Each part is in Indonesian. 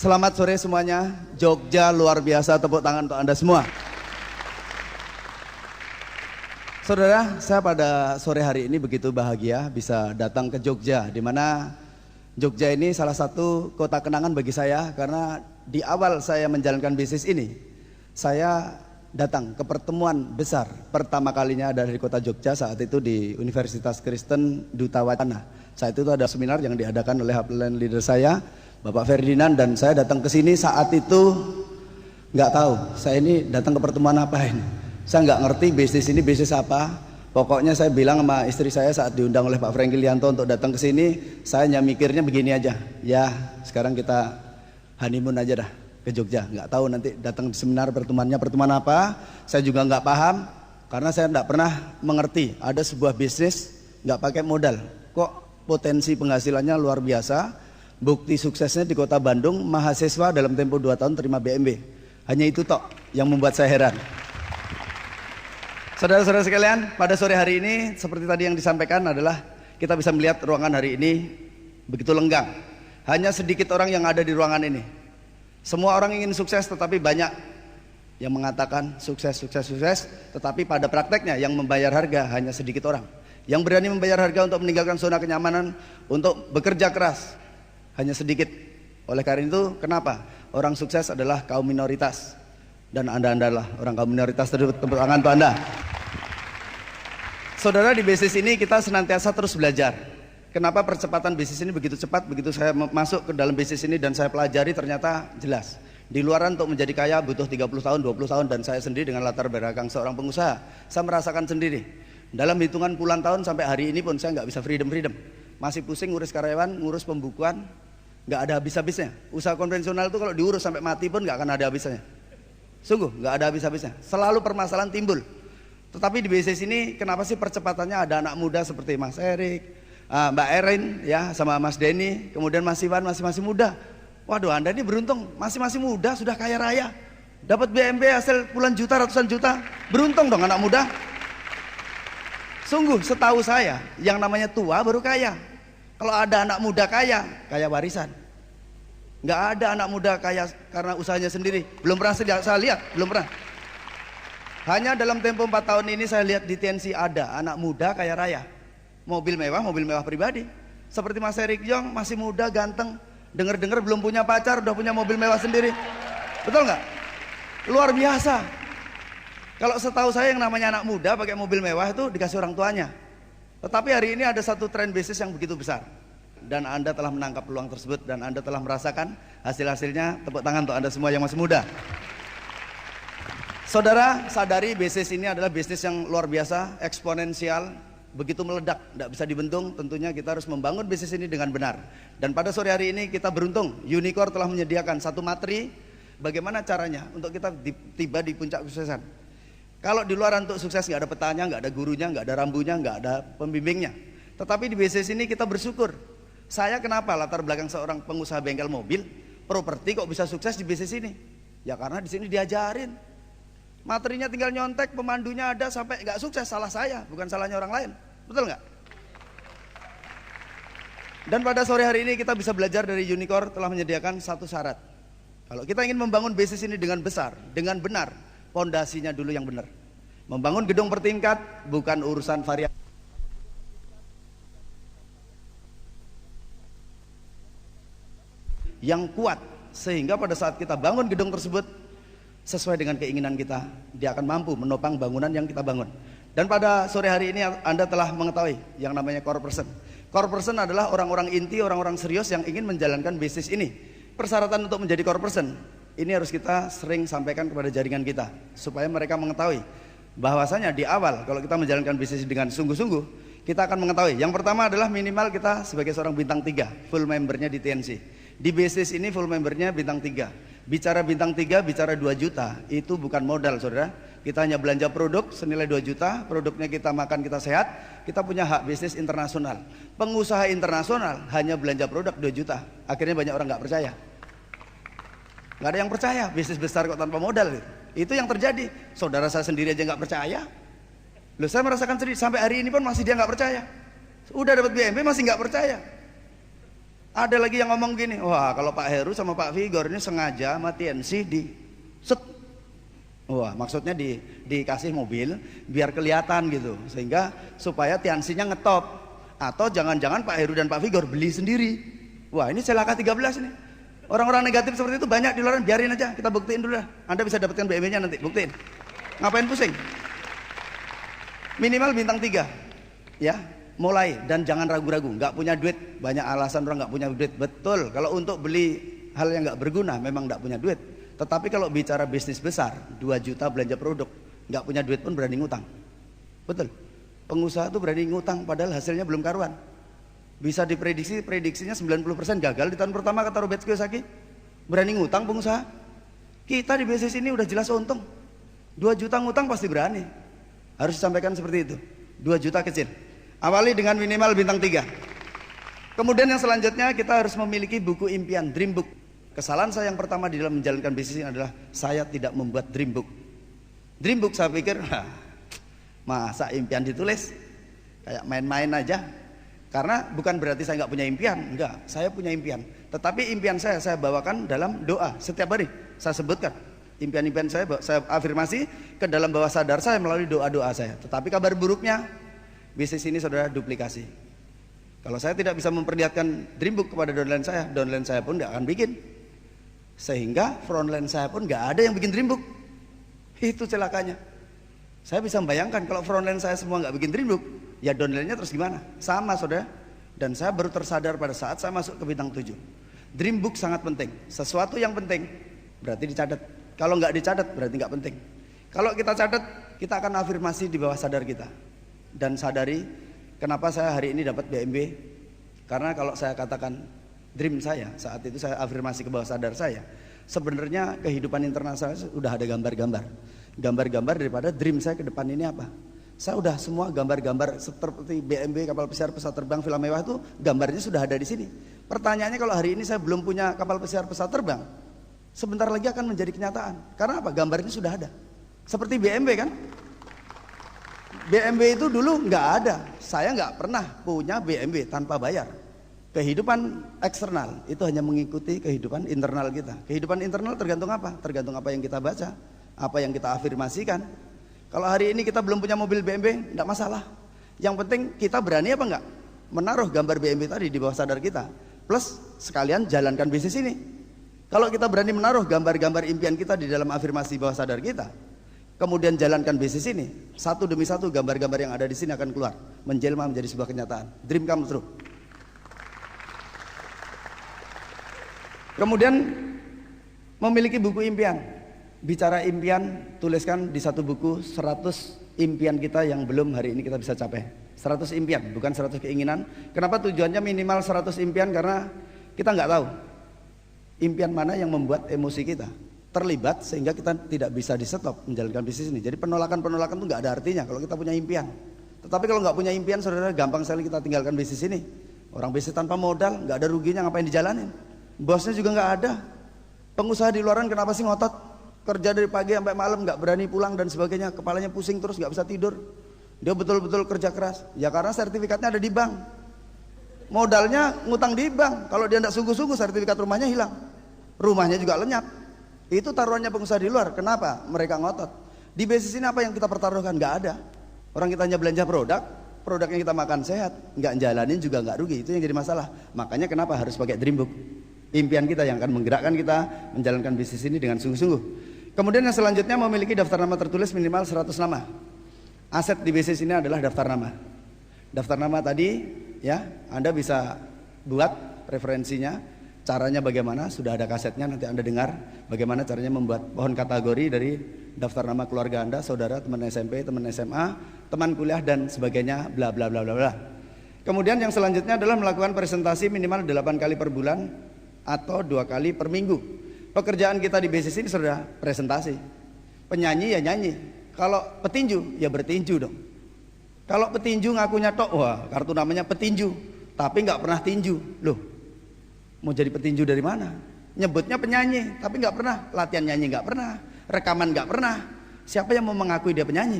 Selamat sore semuanya. Jogja luar biasa, tepuk tangan untuk Anda semua. Saudara, saya pada sore hari ini begitu bahagia bisa datang ke Jogja, di mana Jogja ini salah satu kota kenangan bagi saya, karena di awal saya menjalankan bisnis ini, saya datang ke pertemuan besar pertama kalinya dari kota Jogja saat itu di Universitas Kristen Duta Wacana. Saat itu ada seminar yang diadakan oleh upline leader saya, Bapak Ferdinand, dan saya datang ke sini saat itu nggak tahu saya ini datang ke pertemuan apa ini. Saya nggak ngerti bisnis ini bisnis apa. Pokoknya saya bilang sama istri saya saat diundang oleh Pak Franky Lianto untuk datang ke sini, saya hanya mikirnya begini aja, ya sekarang kita honeymoon aja dah ke Jogja. Nggak tahu nanti datang di seminar pertemuan apa. Saya juga nggak paham karena saya nggak pernah mengerti ada sebuah bisnis nggak pakai modal. Kok potensi penghasilannya luar biasa. Bukti suksesnya di kota Bandung, mahasiswa dalam tempo 2 tahun terima BMW. Hanya itu tok yang membuat saya heran. Saudara-saudara sekalian, pada sore hari ini seperti tadi yang disampaikan adalah kita bisa melihat ruangan hari ini begitu lenggang. Hanya sedikit orang yang ada di ruangan ini. Semua orang ingin sukses, tetapi banyak yang mengatakan sukses, tetapi pada prakteknya yang membayar harga hanya sedikit orang. Yang berani membayar harga untuk meninggalkan zona kenyamanan, untuk bekerja keras hanya sedikit. Oleh karena itu, kenapa? Orang sukses adalah kaum minoritas. Dan Anda adalah orang kaum minoritas tersebut. Tepuk tangan untuk Anda. Saudara, di bisnis ini kita senantiasa terus belajar. Kenapa percepatan bisnis ini begitu cepat? Begitu saya masuk ke dalam bisnis ini dan saya pelajari, ternyata jelas. Di luaran untuk menjadi kaya butuh 30 tahun, 20 tahun. Dan saya sendiri dengan latar belakang seorang pengusaha, saya merasakan sendiri. Dalam hitungan puluhan tahun sampai hari ini pun saya nggak bisa freedom. Masih pusing ngurus karyawan, ngurus pembukuan, nggak ada habis-habisnya. Usaha konvensional itu kalau diurus sampai mati pun nggak akan ada habisnya. Sungguh nggak ada habis-habisnya. Selalu permasalahan timbul. Tetapi di bisnis ini kenapa sih percepatannya? Ada anak muda seperti Mas Erik, Mbak Erin, ya, sama Mas Denny, kemudian Mas Iwan masih muda. Waduh, Anda ini beruntung, masih muda sudah kaya raya, dapat BMW hasil puluhan juta, ratusan juta. Beruntung dong anak muda. Sungguh, setahu saya yang namanya tua baru kaya. Kalau ada anak muda kaya warisan. Nggak ada anak muda kaya karena usahanya sendiri. Belum pernah saya lihat, belum pernah. Hanya dalam tempo 4 tahun ini saya lihat di TNC ada anak muda kaya raya. Mobil mewah pribadi. Seperti Mas Erik Yong, masih muda, ganteng. Dengar-dengar belum punya pacar, udah punya mobil mewah sendiri. Betul nggak? Luar biasa. Kalau setahu saya yang namanya anak muda pakai mobil mewah itu dikasih orang tuanya. Tetapi hari ini ada satu tren bisnis yang begitu besar. Dan Anda telah menangkap peluang tersebut dan Anda telah merasakan hasil-hasilnya. Tepuk tangan untuk Anda semua yang masih muda. Saudara, sadari bisnis ini adalah bisnis yang luar biasa, eksponensial, begitu meledak, tidak bisa dibendung. Tentunya kita harus membangun bisnis ini dengan benar. Dan pada sore hari ini kita beruntung, Unicorn telah menyediakan satu materi bagaimana caranya untuk kita tiba di puncak kesuksesan. Kalau di luar untuk sukses nggak ada petanya, nggak ada gurunya, nggak ada rambunya, nggak ada pembimbingnya. Tetapi di bisnis ini kita bersyukur. Saya kenapa latar belakang seorang pengusaha bengkel mobil, properti kok bisa sukses di bisnis ini? Ya karena di sini diajarin. Materinya tinggal nyontek, pemandunya ada sampai nggak sukses, salah saya, bukan salahnya orang lain. Betul nggak? Dan pada sore hari ini kita bisa belajar dari Unicorn telah menyediakan satu syarat. Kalau kita ingin membangun bisnis ini dengan besar, dengan benar, pondasinya dulu yang benar. Membangun gedung bertingkat bukan urusan variasi yang kuat, sehingga pada saat kita bangun gedung tersebut sesuai dengan keinginan kita, dia akan mampu menopang bangunan yang kita bangun. Dan pada sore hari ini Anda telah mengetahui yang namanya core person. Core person adalah orang-orang inti, orang-orang serius yang ingin menjalankan bisnis ini. Persyaratan untuk menjadi core person ini harus kita sering sampaikan kepada jaringan kita, supaya mereka mengetahui bahwasanya di awal kalau kita menjalankan bisnis dengan sungguh-sungguh, kita akan mengetahui. Yang pertama adalah minimal kita sebagai seorang bintang 3, full membernya di TNC. Di bisnis ini full membernya bintang 3. Bicara bintang 3, bicara 2 juta, itu bukan modal, saudara. Kita hanya belanja produk senilai 2 juta, produknya kita makan, kita sehat, kita punya hak bisnis internasional. Pengusaha internasional hanya belanja produk 2 juta. Akhirnya banyak orang nggak percaya. Nggak ada yang percaya, bisnis besar kok tanpa modal. Itu yang terjadi. Saudara saya sendiri aja nggak percaya. Loh, saya merasakan sendiri, sampai hari ini pun masih dia nggak percaya. Udah dapat BMW masih nggak percaya. Ada lagi yang ngomong gini, wah kalau Pak Heru sama Pak Vigor ini sengaja sama TNC di set. Wah maksudnya dikasih mobil biar kelihatan gitu, sehingga supaya TNC-nya ngetop. Atau jangan-jangan Pak Heru dan Pak Vigor beli sendiri. Wah ini celaka 13 ini. Orang-orang negatif seperti itu banyak di luar, biarin aja, kita buktiin dulu dah. Anda bisa dapatkan BMW-nya nanti, buktiin. Ngapain pusing? Minimal bintang 3 ya, mulai. Dan jangan ragu-ragu, nggak punya duit. Banyak alasan orang nggak punya duit, betul. Kalau untuk beli hal yang nggak berguna memang nggak punya duit. Tetapi kalau bicara bisnis besar, 2 juta belanja produk, nggak punya duit pun berani ngutang. Betul. Pengusaha tuh berani ngutang padahal hasilnya belum karuan. Bisa diprediksi, prediksinya 90% gagal di tahun pertama, kata Robert Kiyosaki. Berani ngutang pengusaha. Kita di bisnis ini udah jelas untung. 2 juta ngutang pasti berani. Harus disampaikan seperti itu. 2 juta kecil. Awali dengan minimal bintang 3. Kemudian yang selanjutnya kita harus memiliki buku impian, dream book. Kesalahan saya yang pertama di dalam menjalankan bisnis ini adalah saya tidak membuat dream book. Dream book saya pikir, masa impian ditulis? Kayak main-main aja. Karena bukan berarti saya nggak punya impian, enggak, saya punya impian. Tetapi impian saya bawakan dalam doa setiap hari. Saya sebutkan impian-impian saya afirmasi ke dalam bawah sadar saya melalui doa-doa saya. Tetapi kabar buruknya, bisnis ini saudara duplikasi. Kalau saya tidak bisa memperlihatkan dream book kepada downline saya pun nggak akan bikin. Sehingga frontline saya pun nggak ada yang bikin dream book. Itu celakanya. Saya bisa membayangkan kalau frontline saya semua nggak bikin dream book, ya downline-nya terus gimana? Sama saudara. Dan saya baru tersadar pada saat saya masuk ke bintang 7. Dream book sangat penting. Sesuatu yang penting berarti dicatat. Kalau nggak dicatat berarti nggak penting. Kalau kita catat, kita akan afirmasi di bawah sadar kita. Dan sadari kenapa saya hari ini dapat BMW. Karena kalau saya katakan dream saya, saat itu saya afirmasi ke bawah sadar saya, sebenarnya kehidupan internal saya sudah ada gambar-gambar. Gambar-gambar daripada dream saya ke depan ini apa. Saya udah semua gambar-gambar seperti BMW, kapal pesiar, pesawat terbang, villa mewah itu gambarnya sudah ada di sini. Pertanyaannya kalau hari ini saya belum punya kapal pesiar, pesawat terbang, sebentar lagi akan menjadi kenyataan. Karena apa? Gambarnya sudah ada. Seperti BMW kan? BMW itu dulu nggak ada. Saya nggak pernah punya BMW tanpa bayar. Kehidupan eksternal itu hanya mengikuti kehidupan internal kita. Kehidupan internal tergantung apa? Tergantung apa yang kita baca, apa yang kita afirmasikan. Kalau hari ini kita belum punya mobil BMW, enggak masalah. Yang penting kita berani apa enggak menaruh gambar BMW tadi di bawah sadar kita. Plus sekalian jalankan bisnis ini. Kalau kita berani menaruh gambar-gambar impian kita di dalam afirmasi bawah sadar kita, kemudian jalankan bisnis ini, satu demi satu gambar-gambar yang ada di sini akan keluar, menjelma menjadi sebuah kenyataan. Dream come true. Kemudian memiliki buku impian. Bicara impian, tuliskan di satu buku 100 impian kita yang belum hari ini kita bisa capai. 100 impian, bukan 100 keinginan. Kenapa tujuannya minimal 100 impian? Karena kita nggak tahu impian mana yang membuat emosi kita terlibat sehingga kita tidak bisa di stop menjalankan bisnis ini. Jadi penolakan-penolakan itu nggak ada artinya kalau kita punya impian. Tetapi kalau nggak punya impian, saudara, gampang sekali kita tinggalkan bisnis ini. Orang bisnis tanpa modal, nggak ada ruginya, ngapain dijalanin? Bosnya juga nggak ada. Pengusaha di luaran kenapa sih ngotot? Kerja dari pagi sampai malam, nggak berani pulang dan sebagainya, kepalanya pusing terus, nggak bisa tidur. Dia betul-betul kerja keras. Ya karena sertifikatnya ada di bank. Modalnya ngutang di bank. Kalau dia nggak sungguh-sungguh, sertifikat rumahnya hilang. Rumahnya juga lenyap. Itu taruhannya pengusaha di luar. Kenapa? Mereka ngotot. Di bisnis ini apa yang kita pertaruhkan? Nggak ada. Orang kita hanya belanja produknya kita makan sehat, nggak jalanin juga nggak rugi. Itu yang jadi masalah. Makanya kenapa harus pakai dream book? Impian kita yang akan menggerakkan kita menjalankan bisnis ini dengan sungguh-sungguh. Kemudian yang selanjutnya memiliki daftar nama tertulis minimal 100 nama. Aset di bisnis ini adalah daftar nama. Daftar nama tadi ya, Anda bisa buat preferensinya, caranya bagaimana, sudah ada kasetnya, nanti Anda dengar bagaimana caranya membuat pohon kategori dari daftar nama keluarga Anda, saudara, teman SMP, teman SMA, teman kuliah dan sebagainya, bla bla bla bla bla. Kemudian yang selanjutnya adalah melakukan presentasi minimal 8 kali per bulan atau 2 kali per minggu. Pekerjaan kita di bisnis ini saudara, presentasi. Penyanyi ya nyanyi. Kalau petinju ya bertinju dong. Kalau petinju ngakunya tok, wah kartu namanya petinju, tapi nggak pernah tinju. Loh, mau jadi petinju dari mana? Nyebutnya penyanyi, tapi nggak pernah latihan nyanyi, nggak pernah rekaman, nggak pernah. Siapa yang mau mengakui dia penyanyi?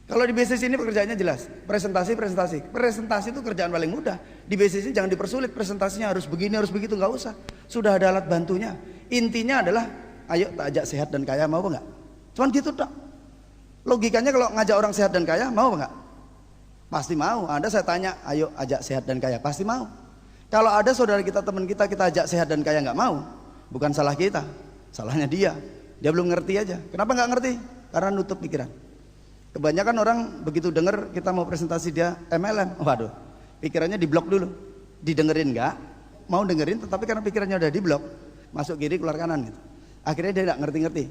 Kalau di bisnis ini pekerjaannya jelas, presentasi itu kerjaan paling mudah. Di bisnis ini jangan dipersulit, presentasinya harus begini, harus begitu, nggak usah. Sudah ada alat bantunya. Intinya adalah, ayo tak ajak sehat dan kaya, mau apa nggak? Cuman gitu tak. Logikanya kalau ngajak orang sehat dan kaya, mau apa nggak? Pasti mau. Anda saya tanya, ayo ajak sehat dan kaya, pasti mau. Kalau ada saudara kita, teman kita ajak sehat dan kaya nggak mau, bukan salah kita, salahnya dia. Dia belum ngerti aja. Kenapa nggak ngerti? Karena nutup pikiran. Kebanyakan orang begitu dengar kita mau presentasi dia MLM, waduh, pikirannya diblok dulu. Didengerin nggak? Mau dengerin, tetapi karena pikirannya udah diblok, masuk kiri keluar kanan gitu. Akhirnya dia nggak ngerti-ngerti.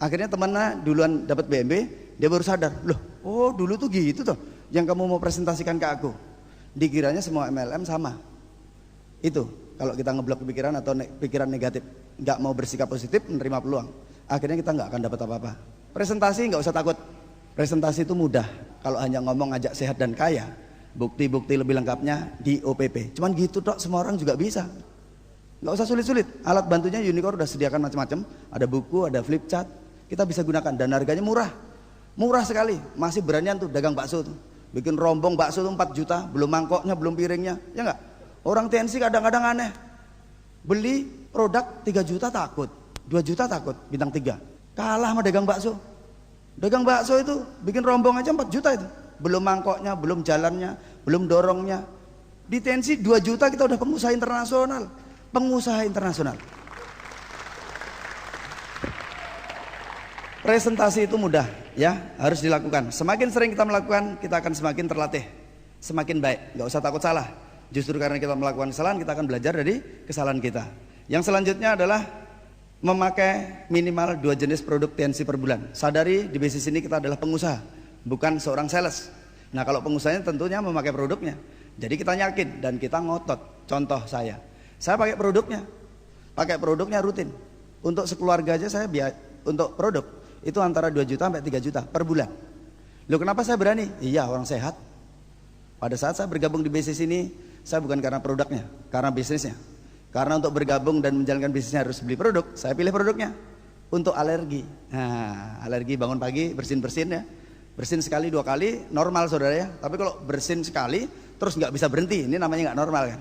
Akhirnya temannya duluan dapat BMW, dia baru sadar, loh, oh dulu tuh gitu tuh, yang kamu mau presentasikan ke aku. Dikiranya semua MLM sama. Itu kalau kita ngeblok pikiran atau pikiran negatif, nggak mau bersikap positif, menerima peluang, akhirnya kita nggak akan dapat apa-apa. Presentasi nggak usah takut. Presentasi itu mudah. Kalau hanya ngomong ngajak sehat dan kaya, bukti-bukti lebih lengkapnya di OPP. Cuman gitu dok, semua orang juga bisa. Nggak usah sulit-sulit. Alat bantunya Unicore udah sediakan macam-macam. Ada buku, ada flip chart. Kita bisa gunakan dan harganya murah. Murah sekali. Masih beranian tuh dagang bakso tuh. Bikin rombong bakso tuh 4 juta, belum mangkoknya, belum piringnya. Ya nggak? Orang TNC kadang-kadang aneh. Beli produk 3 juta takut, 2 juta takut, bintang 3. Kalah sama dagang bakso. Dagang bakso itu bikin rombong aja 4 juta itu. Belum mangkoknya, belum jalannya, belum dorongnya. Di TNC 2 juta kita udah pengusaha internasional. Pengusaha internasional. Presentasi itu mudah ya, harus dilakukan. Semakin sering kita melakukan, kita akan semakin terlatih, semakin baik. Gak usah takut salah. Justru karena kita melakukan kesalahan, kita akan belajar dari kesalahan kita. Yang selanjutnya adalah memakai minimal 2 jenis produk TNC per bulan. Sadari di bisnis ini kita adalah pengusaha, bukan seorang sales. Nah kalau pengusahanya tentunya memakai produknya. Jadi kita yakin dan kita ngotot. Contoh saya pakai produknya rutin. Untuk sekeluarga aja saya untuk produk itu antara 2 juta sampai 3 juta per bulan. Loh kenapa saya berani? Iya orang sehat. Pada saat saya bergabung di bisnis ini, saya bukan karena produknya, karena bisnisnya. Karena untuk bergabung dan menjalankan bisnisnya harus beli produk, saya pilih produknya. Untuk alergi, nah alergi bangun pagi bersin-bersin ya, bersin sekali 2 kali normal saudara ya. Tapi kalau bersin sekali terus nggak bisa berhenti, ini namanya nggak normal kan.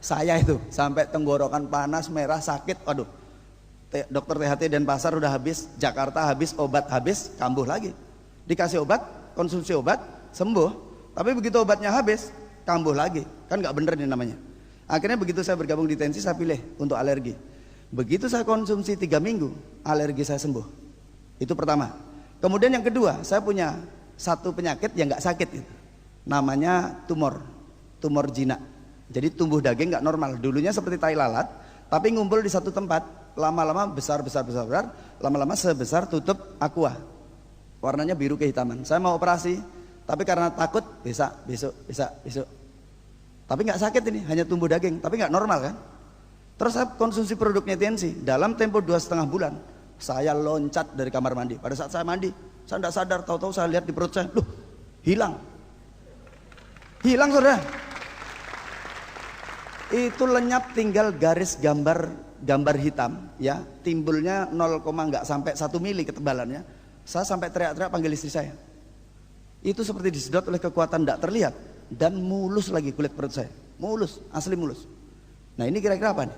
Saya itu sampai tenggorokan panas, merah, sakit, waduh. Dokter THT Denpasar udah habis, Jakarta habis, obat habis, kambuh lagi. Dikasih obat, konsumsi obat, sembuh. Tapi begitu obatnya habis, kambuh lagi, kan nggak bener ini namanya. Akhirnya begitu saya bergabung di TNC, saya pilih untuk alergi. Begitu saya konsumsi 3 minggu, alergi saya sembuh. Itu pertama. Kemudian yang kedua, saya punya satu penyakit yang nggak sakit itu. Namanya tumor jinak. Jadi tumbuh daging nggak normal. Dulunya seperti tai lalat, tapi ngumpul di satu tempat. Lama-lama besar, lama-lama sebesar tutup aqua. Warnanya biru kehitaman. Saya mau operasi, tapi karena takut besok. Tapi nggak sakit ini, hanya tumbuh daging, tapi nggak normal kan. Terus saya konsumsi produknya TNC. Dalam tempo 2,5 bulan, saya loncat dari kamar mandi. Pada saat saya mandi, saya nggak sadar, tahu-tahu saya lihat di perut saya, loh, hilang saudara. Itu lenyap, tinggal garis gambar hitam, ya, timbulnya 0, nggak sampai 1 mili ketebalannya. Saya sampai teriak-teriak panggil istri saya. Itu seperti disedot oleh kekuatan tidak terlihat. Dan mulus lagi kulit perut saya, mulus, asli mulus. Nah ini kira-kira apa nih?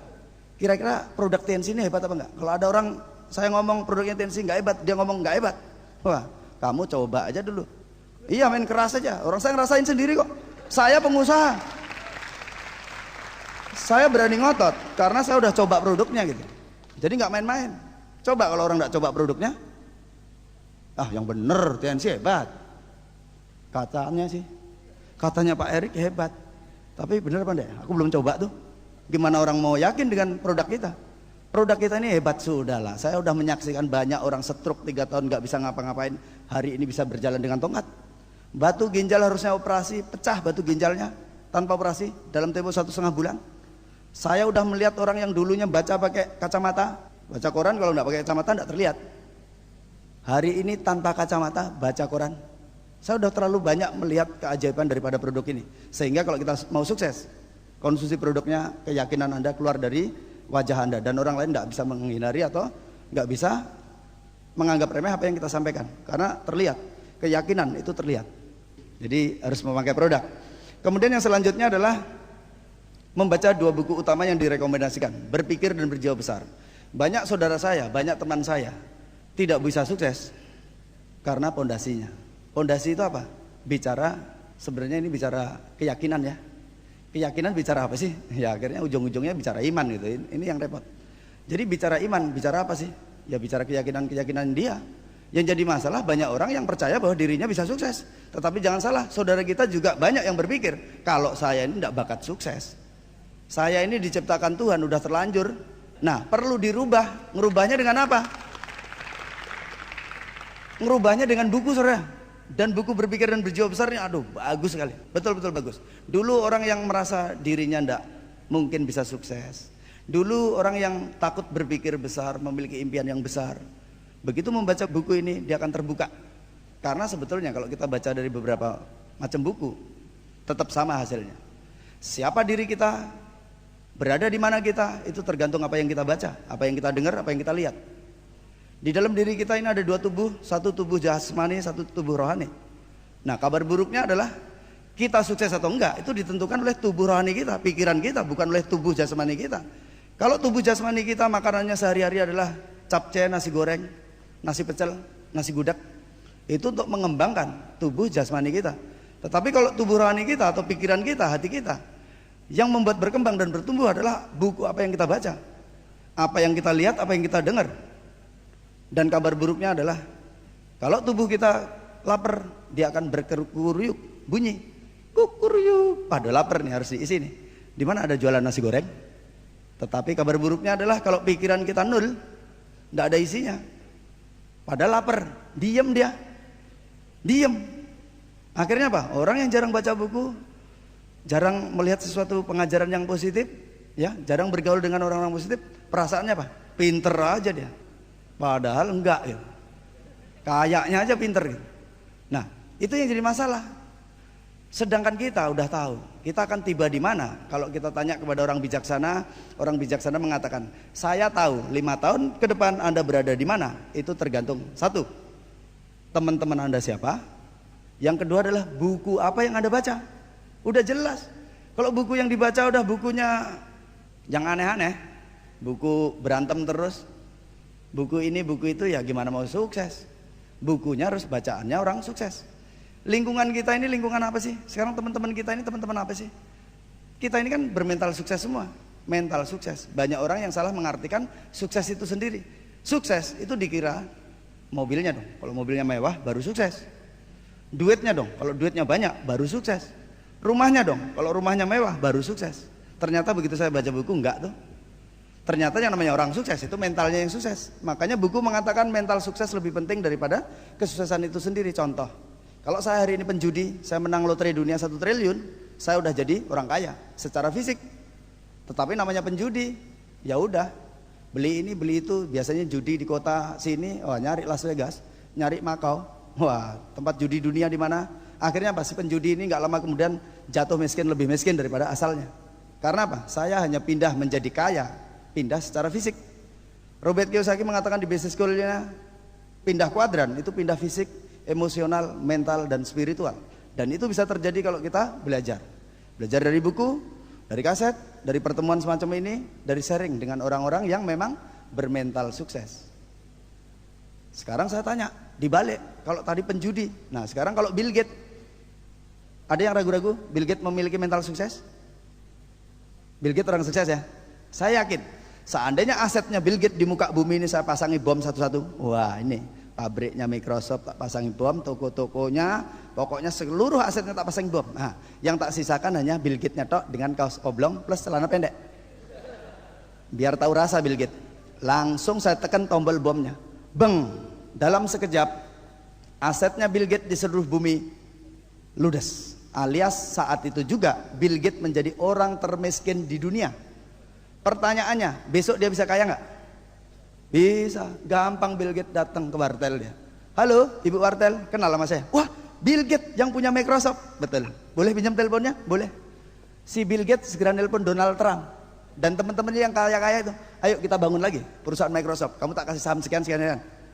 Kira-kira produk TNC ini hebat apa enggak? Kalau ada orang saya ngomong produknya TNC nggak hebat, dia ngomong nggak hebat, wah kamu coba aja dulu. Iya main keras aja, orang saya ngerasain sendiri kok. Saya pengusaha, saya berani ngotot karena saya udah coba produknya gitu. Jadi nggak main-main. Coba kalau orang nggak coba produknya, yang bener TNC hebat, katanya sih. Katanya Pak Erik hebat, tapi bener apa enggak? Aku belum coba tuh. Gimana orang mau yakin dengan produk kita? Produk kita ini hebat, sudahlah. Saya udah menyaksikan banyak orang stroke 3 tahun nggak bisa ngapa-ngapain, hari ini bisa berjalan dengan tongkat. Batu ginjal harusnya operasi, pecah batu ginjalnya tanpa operasi dalam tempo 1,5 bulan. Saya udah melihat orang yang dulunya baca pakai kacamata, baca koran kalau nggak pakai kacamata nggak terlihat. Hari ini tanpa kacamata baca koran. Saya udah terlalu banyak melihat keajaiban daripada produk ini. Sehingga kalau kita mau sukses, konsumsi produknya, keyakinan Anda keluar dari wajah Anda. Dan orang lain nggak bisa menghindari atau nggak bisa menganggap remeh apa yang kita sampaikan. Karena terlihat. keyakinan itu terlihat. Jadi harus memakai produk. Kemudian yang selanjutnya adalah membaca 2 buku utama yang direkomendasikan, Berpikir dan Berjiwa Besar. Banyak saudara saya, banyak teman saya tidak bisa sukses karena pondasinya. Pondasi itu apa? Bicara, sebenarnya ini bicara keyakinan ya. Keyakinan bicara apa sih? Ya akhirnya ujung-ujungnya bicara iman gitu. Ini yang repot. Jadi bicara iman, bicara apa sih? Ya bicara keyakinan dia. Yang jadi masalah banyak orang yang percaya bahwa dirinya bisa sukses. Tetapi jangan salah, saudara kita juga banyak yang berpikir, kalau saya ini tidak bakat sukses. Saya ini diciptakan Tuhan, udah terlanjur. Nah, perlu dirubah. Ngerubahnya dengan apa? Ngerubahnya dengan buku, saudara. Dan buku Berpikir dan Berjiwa Besar ini, aduh, bagus sekali. Betul-betul bagus. Dulu orang yang merasa dirinya tidak mungkin bisa sukses. Dulu orang yang takut berpikir besar, memiliki impian yang besar. Begitu membaca buku ini, dia akan terbuka. Karena sebetulnya kalau kita baca dari beberapa macam buku, tetap sama hasilnya. Siapa diri kita, berada di mana kita, itu tergantung apa yang kita baca, apa yang kita dengar, apa yang kita lihat. Di dalam diri kita ini ada 2 tubuh, satu tubuh jasmani, satu tubuh rohani. Nah, kabar buruknya adalah kita sukses atau enggak itu ditentukan oleh tubuh rohani kita, pikiran kita, bukan oleh tubuh jasmani kita. Kalau tubuh jasmani kita makanannya sehari-hari adalah capcay, nasi goreng, nasi pecel, nasi gudeg, itu untuk mengembangkan tubuh jasmani kita. Tetapi kalau tubuh rohani kita atau pikiran kita, hati kita, yang membuat berkembang dan bertumbuh adalah buku apa yang kita baca, apa yang kita lihat, apa yang kita dengar. Dan kabar buruknya adalah kalau tubuh kita lapar, dia akan berkeruyuk, bunyi kukuruyuk. Padahal lapar nih, harus diisi nih. Di mana ada jualan nasi goreng? Tetapi kabar buruknya adalah kalau pikiran kita nol, tidak ada isinya. Padahal lapar, diem dia, diem. Akhirnya apa? Orang yang jarang baca buku, jarang melihat sesuatu pengajaran yang positif, ya, jarang bergaul dengan orang-orang positif, perasaannya apa? Pinter aja dia. Padahal enggak ya. Kayaknya aja pinter gitu. Nah, itu yang jadi masalah. Sedangkan kita udah tahu, kita akan tiba di mana. Kalau kita tanya kepada orang bijaksana mengatakan, saya tahu 5 tahun ke depan Anda berada di mana. Itu tergantung, 1, teman-teman Anda siapa. Yang kedua adalah buku apa yang Anda baca. Udah jelas. Kalau buku yang dibaca udah bukunya yang aneh-aneh, buku berantem terus, buku ini buku itu, ya gimana mau sukses. Bukunya harus bacaannya orang sukses. Lingkungan kita ini lingkungan apa sih? Sekarang teman-teman kita ini teman-teman apa sih? Kita ini kan bermental sukses semua. Mental sukses. Banyak orang yang salah mengartikan sukses itu sendiri. Sukses itu dikira mobilnya dong. Kalau mobilnya mewah baru sukses. Duitnya dong. Kalau duitnya banyak baru sukses. Rumahnya dong. Kalau rumahnya mewah baru sukses. Ternyata begitu saya baca buku, enggak tuh. Ternyata yang namanya orang sukses itu mentalnya yang sukses. Makanya buku mengatakan mental sukses lebih penting daripada kesuksesan itu sendiri. Contoh, kalau saya hari ini penjudi, saya menang lotre dunia 1 triliun, saya udah jadi orang kaya secara fisik. Tetapi namanya penjudi, ya udah, beli ini beli itu, biasanya judi di kota sini, nyari Las Vegas, nyari Makau, tempat judi dunia di mana? Akhirnya apa? Si penjudi ini nggak lama kemudian jatuh miskin, lebih miskin daripada asalnya. Karena apa? Saya hanya pindah menjadi kaya, pindah secara fisik. Robert Kiyosaki mengatakan di business school-nya, pindah kuadran itu pindah fisik, emosional, mental, dan spiritual. Dan itu bisa terjadi kalau kita belajar dari buku, dari kaset, dari pertemuan semacam ini, dari sharing dengan orang-orang yang memang bermental sukses. Sekarang saya tanya, dibalik, kalau tadi penjudi, nah sekarang kalau Bill Gates, ada yang ragu-ragu Bill Gates memiliki mental sukses? Bill Gates orang sukses ya? Saya yakin, seandainya asetnya Bill Gates di muka bumi ini saya pasangi bom satu-satu, wah ini pabriknya Microsoft tak pasangi bom, toko-tokonya, pokoknya seluruh asetnya tak pasangi bom. Nah, yang tak sisakan hanya Bill Gates-nya tok dengan kaos oblong plus celana pendek. Biar tahu rasa Bill Gates. Langsung saya tekan tombol bomnya. Beng, dalam sekejap asetnya Bill Gates di seluruh bumi ludes. Alias saat itu juga Bill Gates menjadi orang termiskin di dunia. Pertanyaannya, besok dia bisa kaya nggak? Bisa, gampang Bill Gates datang ke wartel dia. Halo, Ibu wartel, kenal sama saya? Wah, Bill Gates yang punya Microsoft. Betul. Boleh pinjam teleponnya? Boleh. Si Bill Gates segera nelpon Donald Trump dan teman-temannya yang kaya-kaya itu. Ayo kita bangun lagi perusahaan Microsoft. Kamu tak kasih saham sekian.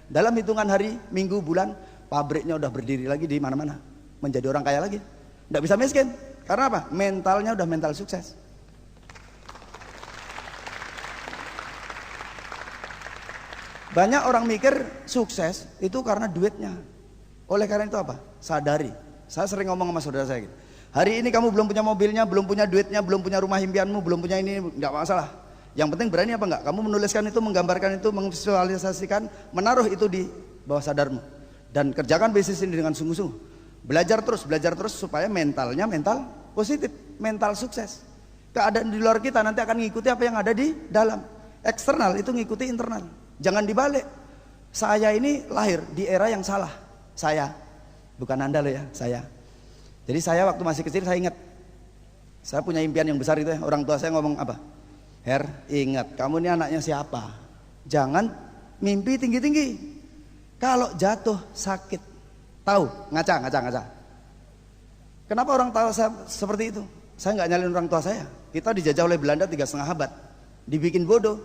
Dalam hitungan hari, minggu, bulan, pabriknya udah berdiri lagi di mana-mana, menjadi orang kaya lagi, nggak bisa miskin. Karena apa? Mentalnya udah mental sukses. Banyak orang mikir sukses itu karena duitnya. Oleh karena itu apa? Sadari. Saya sering ngomong sama saudara saya gitu. Hari ini kamu belum punya mobilnya, belum punya duitnya, belum punya rumah impianmu, belum punya ini, nggak masalah. Yang penting berani apa enggak? Kamu menuliskan itu, menggambarkan itu, memvisualisasikan, menaruh itu di bawah sadarmu. Dan kerjakan bisnis ini dengan sungguh-sungguh. Belajar terus supaya mentalnya mental positif, mental sukses. Keadaan di luar kita nanti akan mengikuti apa yang ada di dalam. Eksternal itu ngikuti internal. Jangan dibalik. Saya ini lahir di era yang salah. Saya, bukan Anda loh ya, saya. Jadi saya waktu masih kecil saya ingat, saya punya impian yang besar itu ya. Orang tua saya ngomong apa? Her, ingat kamu ini anaknya siapa? Jangan mimpi tinggi-tinggi. Kalau jatuh sakit. Tahu? Ngaca. Kenapa orang tua saya seperti itu? Saya nggak nyalin orang tua saya. Kita dijajah oleh Belanda 3,5 abad, dibikin bodoh.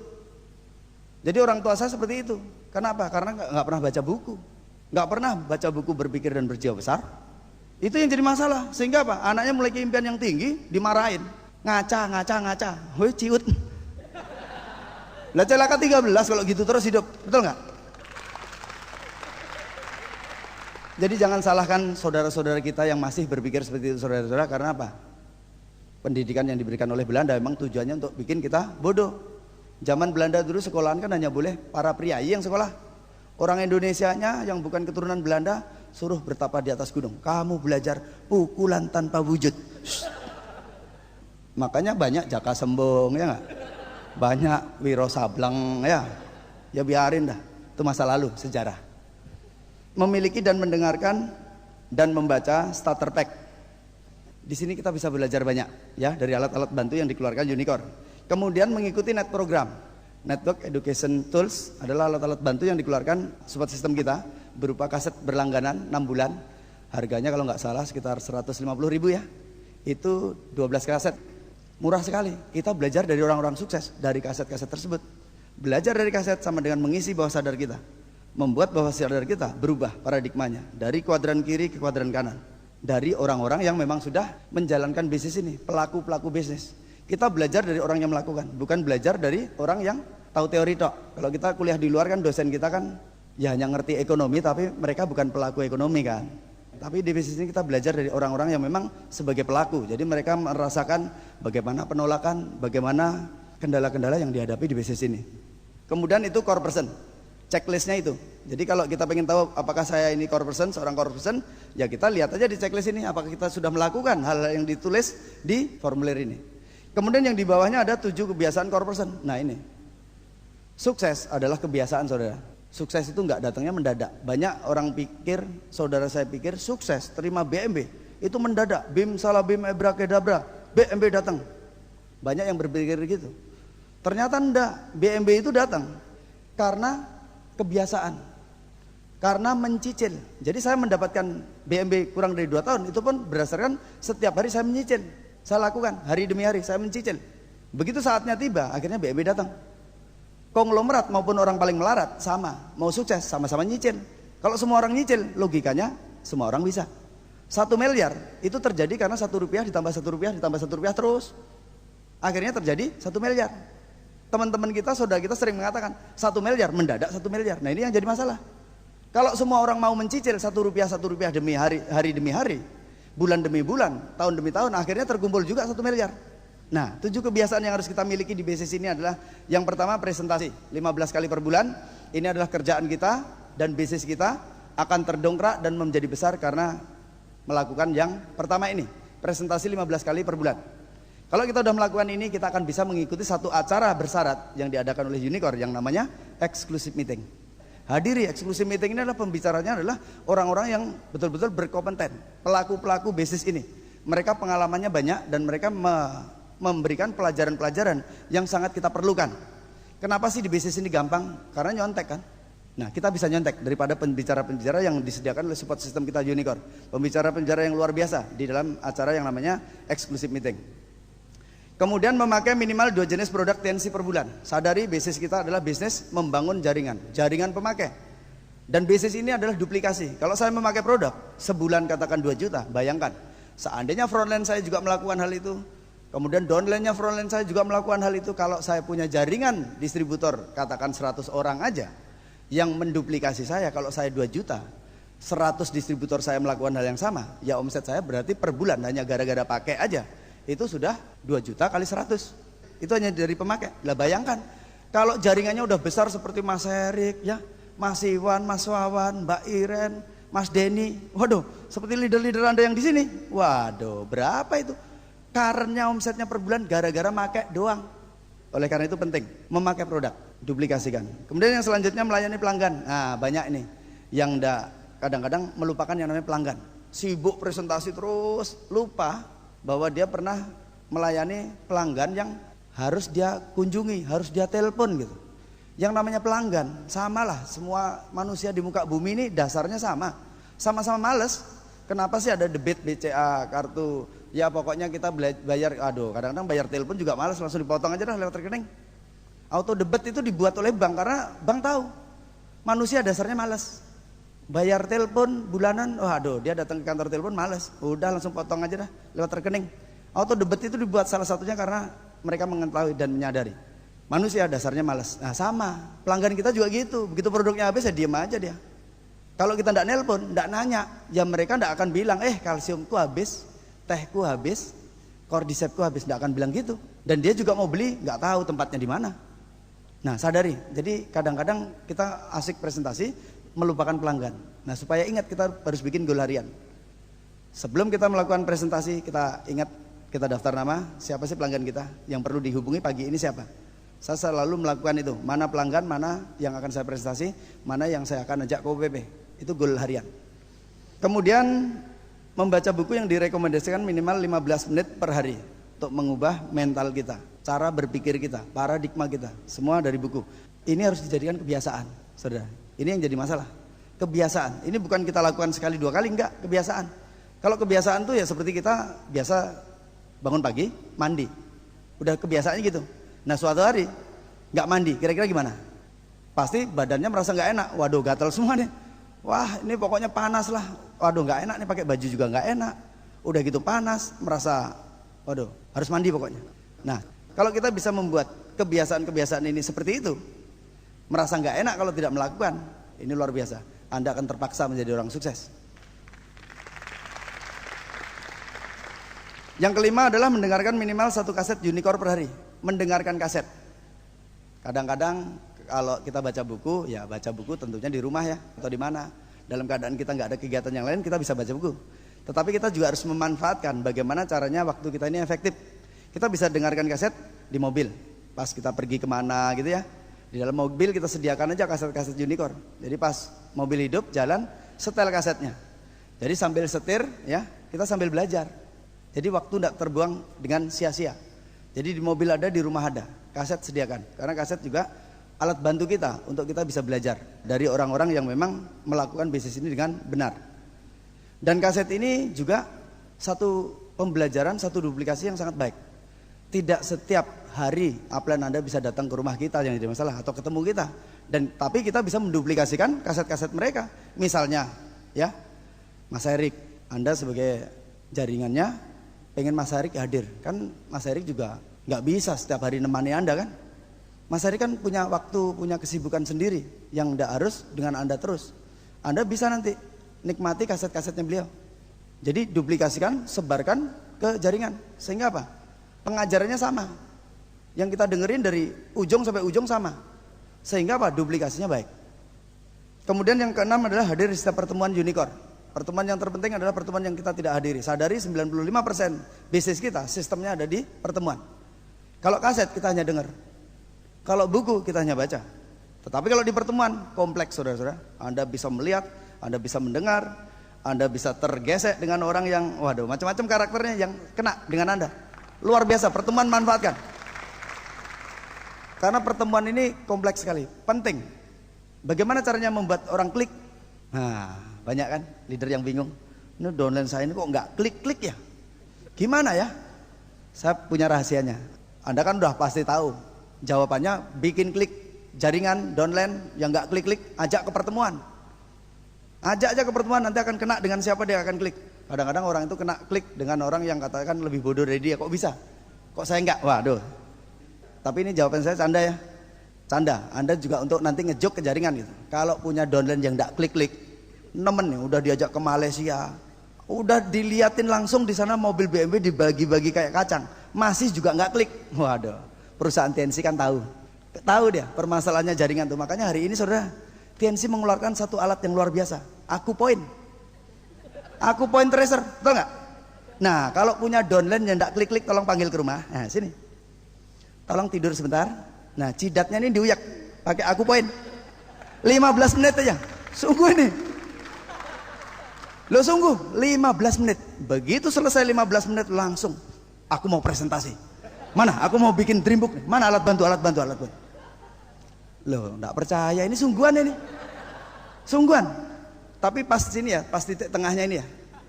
Jadi orang tua saya seperti itu. Kenapa? Karena nggak pernah baca buku, nggak pernah baca buku berpikir dan berjiwa besar. Itu yang jadi masalah. Sehingga apa? Anaknya mulai keimpian yang tinggi, dimarahin. Ngaca. Woi ciut. Lah celaka 13 kalau gitu terus hidup, betul nggak? Jadi jangan salahkan saudara-saudara kita yang masih berpikir seperti itu, saudara-saudara, karena apa? Pendidikan yang diberikan oleh Belanda memang tujuannya untuk bikin kita bodoh. Zaman Belanda dulu sekolahan kan hanya boleh para priai yang sekolah. Orang Indonesianya yang bukan keturunan Belanda suruh bertapa di atas gunung. Kamu belajar pukulan tanpa wujud. Makanya banyak Jaka Sembong ya nggak? Banyak Wiro Sableng ya. Ya biarin dah. Itu masa lalu, sejarah. Memiliki dan mendengarkan dan membaca starter pack. Di sini kita bisa belajar banyak ya dari alat-alat bantu yang dikeluarkan Unicorn. Kemudian mengikuti net program. Network Education Tools adalah alat-alat bantu yang dikeluarkan support system kita berupa kaset berlangganan 6 bulan. Harganya kalau nggak salah sekitar 150.000 ya. Itu 12 kaset. Murah sekali. Kita belajar dari orang-orang sukses dari kaset-kaset tersebut. Belajar dari kaset sama dengan mengisi bawah sadar kita. Membuat bawah sadar kita berubah paradigmanya dari kuadran kiri ke kuadran kanan. Dari orang-orang yang memang sudah menjalankan bisnis ini, pelaku-pelaku bisnis. Kita belajar dari orang yang melakukan, bukan belajar dari orang yang tahu teori tok. Kalau kita kuliah di luar kan dosen kita kan ya hanya ngerti ekonomi, tapi mereka bukan pelaku ekonomi kan. Tapi di bisnis ini kita belajar dari orang-orang yang memang sebagai pelaku. Jadi mereka merasakan bagaimana penolakan, bagaimana kendala-kendala yang dihadapi di bisnis ini. Kemudian itu core person, checklistnya itu. Jadi kalau kita pengen tahu apakah saya ini core person, seorang core person, ya kita lihat aja di checklist ini apakah kita sudah melakukan hal yang ditulis di formulir ini. Kemudian yang di bawahnya ada 7 kebiasaan core person. Nah ini, sukses adalah kebiasaan saudara. Sukses itu nggak datangnya mendadak. Banyak orang pikir, saudara saya pikir sukses terima BMW itu mendadak. Bim salah bim ebrakadabra, BMW datang. Banyak yang berpikir gitu. Ternyata enggak, BMW itu datang karena kebiasaan, karena mencicil. Jadi saya mendapatkan BMW kurang dari 2 tahun itu pun berdasarkan setiap hari saya menyicil. Saya lakukan hari demi hari, saya mencicil. Begitu saatnya tiba, akhirnya BMW datang. Konglomerat maupun orang paling melarat sama, mau sukses sama-sama nyicil. Kalau semua orang nyicil, logikanya semua orang bisa. 1 miliar itu terjadi karena 1 rupiah ditambah 1 rupiah ditambah 1 rupiah terus. Akhirnya terjadi 1 miliar. Teman-teman kita, saudara kita sering mengatakan 1 miliar, mendadak 1 miliar. Nah ini yang jadi masalah. Kalau semua orang mau mencicil 1 rupiah demi hari demi hari, bulan demi bulan, tahun demi tahun, akhirnya terkumpul juga 1 miliar. Nah 7 kebiasaan yang harus kita miliki di bisnis ini adalah yang pertama presentasi 15 kali per bulan. Ini adalah kerjaan kita dan bisnis kita akan terdongkrak dan menjadi besar karena melakukan yang pertama ini, presentasi 15 kali per bulan. Kalau kita sudah melakukan ini, kita akan bisa mengikuti satu acara bersyarat yang diadakan oleh Unicorn yang namanya exclusive meeting. Hadiri exclusive meeting ini adalah pembicaranya adalah orang-orang yang betul-betul berkompeten, pelaku-pelaku bisnis ini. Mereka pengalamannya banyak dan mereka memberikan pelajaran-pelajaran yang sangat kita perlukan. Kenapa sih di bisnis ini gampang? Karena nyontek kan. Nah kita bisa nyontek daripada pembicara-pembicara yang disediakan oleh support system kita Unicorn. Pembicara-pembicara yang luar biasa di dalam acara yang namanya exclusive meeting. Kemudian memakai minimal 2 jenis produk TNC per bulan. Sadari bisnis kita adalah bisnis membangun jaringan pemakai. Dan bisnis ini adalah duplikasi. Kalau saya memakai produk, sebulan katakan 2 juta, bayangkan. Seandainya frontline saya juga melakukan hal itu, kemudian downline-nya frontline saya juga melakukan hal itu, kalau saya punya jaringan distributor, katakan 100 orang aja, yang menduplikasi saya, kalau saya 2 juta, 100 distributor saya melakukan hal yang sama, ya omset saya berarti per bulan hanya gara-gara pakai aja, itu sudah 2 juta kali 100. Itu hanya dari pemakai. Lah bayangkan, kalau jaringannya udah besar seperti Mas Erik, ya, Mas Iwan, Mas Wawan, Mbak Iren, Mas Denny, waduh, seperti leader-leader Anda yang di sini. Waduh, berapa itu? Karena omsetnya per bulan gara-gara pakai doang. Oleh karena itu penting memakai produk, duplikasikan. Kemudian yang selanjutnya melayani pelanggan. Nah, banyak ini yang kadang-kadang melupakan yang namanya pelanggan. Sibuk presentasi terus, lupa bahwa dia pernah melayani pelanggan yang harus dia kunjungi, harus dia telepon gitu. Yang namanya pelanggan, samalah semua manusia di muka bumi ini dasarnya sama. Sama-sama males. Kenapa sih ada debit BCA, kartu, ya pokoknya kita bayar, aduh kadang-kadang bayar telepon juga males, langsung dipotong aja dah lewat rekening. Auto debit itu dibuat oleh bank karena bank tahu manusia dasarnya males. Bayar telepon bulanan, aduh dia datang ke kantor telepon males, udah langsung potong aja dah lewat rekening. Auto debit itu dibuat salah satunya karena mereka mengetahui dan menyadari manusia dasarnya malas. Nah sama, pelanggan kita juga gitu. Begitu produknya habis ya diem aja dia. Kalau kita tidak nelpon, tidak nanya, ya mereka tidak akan bilang, kalsiumku habis, tehku habis, cordycepku habis. Tidak akan bilang gitu. Dan dia juga mau beli, nggak tahu tempatnya di mana. Nah sadari, jadi kadang-kadang kita asik presentasi, melupakan pelanggan. Nah supaya ingat kita harus bikin goal harian. Sebelum kita melakukan presentasi, kita ingat, kita daftar nama, siapa sih pelanggan kita yang perlu dihubungi pagi ini siapa. Saya selalu melakukan itu, mana pelanggan, mana yang akan saya presentasi, mana yang saya akan ajak ke OPP. Itu goal harian. Kemudian membaca buku yang direkomendasikan minimal 15 menit per hari untuk mengubah mental kita, cara berpikir kita, paradigma kita, semua dari buku. Ini harus dijadikan kebiasaan, saudara. Ini yang jadi masalah. Kebiasaan. Ini bukan kita lakukan sekali 2 kali, enggak, kebiasaan. Kalau kebiasaan tuh ya seperti kita biasa bangun pagi, mandi. Udah kebiasaannya gitu. Nah suatu hari nggak mandi, kira-kira gimana? Pasti badannya merasa nggak enak. Waduh gatal semua nih. Wah ini pokoknya panas lah. Waduh nggak enak nih, pakai baju juga nggak enak. Udah gitu panas, merasa waduh harus mandi pokoknya. Nah kalau kita bisa membuat kebiasaan-kebiasaan ini seperti itu, merasa nggak enak kalau tidak melakukan, ini luar biasa. Anda akan terpaksa menjadi orang sukses. Yang kelima adalah mendengarkan minimal 1 kaset Unicore per hari. Mendengarkan kaset. Kadang-kadang kalau kita baca buku, ya baca buku tentunya di rumah ya, atau di mana. Dalam keadaan kita nggak ada kegiatan yang lain, kita bisa baca buku. Tetapi kita juga harus memanfaatkan bagaimana caranya waktu kita ini efektif. Kita bisa dengarkan kaset di mobil, pas kita pergi kemana gitu ya. Di dalam mobil kita sediakan aja kaset-kaset Unicore. Jadi pas mobil hidup, jalan, setel kasetnya. Jadi sambil setir ya, kita sambil belajar. Jadi waktu tidak terbuang dengan sia-sia. Jadi di mobil ada, di rumah ada, kaset sediakan. Karena kaset juga alat bantu kita untuk kita bisa belajar dari orang-orang yang memang melakukan bisnis ini dengan benar. Dan kaset ini juga satu pembelajaran, satu duplikasi yang sangat baik. Tidak setiap hari upline Anda bisa datang ke rumah kita yang jadi masalah atau ketemu kita. Tapi kita bisa menduplikasikan kaset-kaset mereka. Misalnya ya, Mas Erik, Anda sebagai jaringannya pengen Mas Erik hadir, kan Mas Erik juga nggak bisa setiap hari nemani Anda kan. Mas Erik kan punya waktu, punya kesibukan sendiri yang tidak harus dengan Anda terus. Anda bisa nanti nikmati kaset-kasetnya beliau. Jadi duplikasikan, sebarkan ke jaringan. Sehingga apa? Pengajarannya sama. Yang kita dengerin dari ujung sampai ujung sama. Sehingga apa? Duplikasinya baik. Kemudian yang keenam adalah hadir di setiap pertemuan Unicore. Pertemuan yang terpenting adalah pertemuan yang kita tidak hadiri. Sadari 95% bisnis kita sistemnya ada di pertemuan. Kalau kaset kita hanya dengar. Kalau buku kita hanya baca. Tetapi kalau di pertemuan kompleks saudara-saudara. Anda bisa melihat, Anda bisa mendengar, Anda bisa tergesek dengan orang yang waduh macam-macam karakternya yang kena dengan Anda. Luar biasa, pertemuan manfaatkan. Karena pertemuan ini kompleks sekali, penting. Bagaimana caranya membuat orang klik? Nah banyak kan leader yang bingung, ini downline saya ini kok nggak klik-klik ya, gimana ya? Saya punya rahasianya. Anda kan udah pasti tahu jawabannya, bikin klik jaringan downline yang nggak klik-klik, ajak ke pertemuan. Ajak aja ke pertemuan, nanti akan kena dengan siapa dia akan klik. Kadang-kadang orang itu kena klik dengan orang yang katakan lebih bodoh dari dia. Kok bisa? Kok saya enggak? Waduh. Tapi ini jawaban saya canda ya. Canda. Anda juga untuk nanti ngejok ke jaringan gitu. Kalau punya downline yang enggak klik-klik, nemen nih, udah diajak ke Malaysia, udah diliatin langsung di sana mobil BMW dibagi-bagi kayak kacang, masih juga nggak klik. Waduh, perusahaan TNC kan tahu dia permasalahannya jaringan tuh. Makanya hari ini saudara, TNC mengeluarkan satu alat yang luar biasa, Aku Point Tracer, betul nggak? Nah, kalau punya downline yang nggak klik-klik, tolong panggil ke rumah. Nah, sini, tolong tidur sebentar. Nah, cidatnya ini diuyak pakai Aku Point 15 menit aja. Sungguh ini. Lo sungguh 15 menit. Begitu selesai 15 menit langsung aku mau presentasi. Mana? Aku mau bikin dream book. Mana alat bantu? Loh, enggak percaya, ini sungguhan ini. Sungguhan. Tapi pas sini ya, pas titik tengahnya ini ya.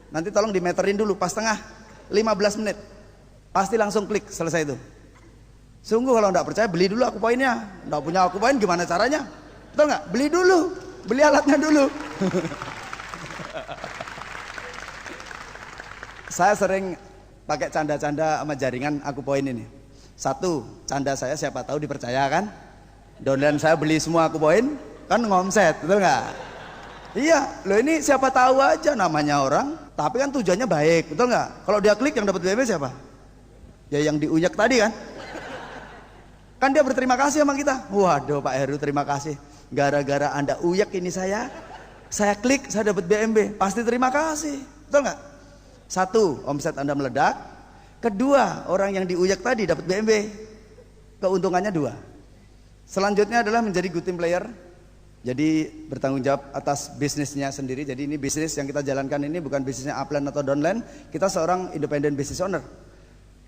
Nanti tolong dimeterin dulu pas tengah 15 menit. Pasti langsung klik, selesai itu. Sungguh kalau enggak percaya beli dulu Aku Point-nya. Enggak punya Aku Point gimana caranya? Betul enggak? Beli dulu. Beli alatnya dulu. Saya sering pakai canda-canda sama jaringan Aku Point ini. Satu, canda saya siapa tahu dipercaya kan? Downline saya beli semua Aku Point, kan ngomset, betul nggak? Iya, loh ini siapa tahu aja namanya orang, tapi kan tujuannya baik, betul nggak? Kalau dia klik yang dapat BB siapa? Ya yang diuyak tadi kan? Kan dia berterima kasih sama kita. Waduh Pak Heru, terima kasih. Gara-gara Anda uyak ini saya klik, saya dapat BMB. Pasti terima kasih, betul nggak? Satu, omset Anda meledak. Kedua, orang yang diuyak tadi dapat BMB. Keuntungannya dua. Selanjutnya adalah menjadi good team player. Jadi bertanggung jawab atas bisnisnya sendiri. Jadi ini bisnis yang kita jalankan ini bukan bisnisnya upline atau downline. Kita seorang independent business owner.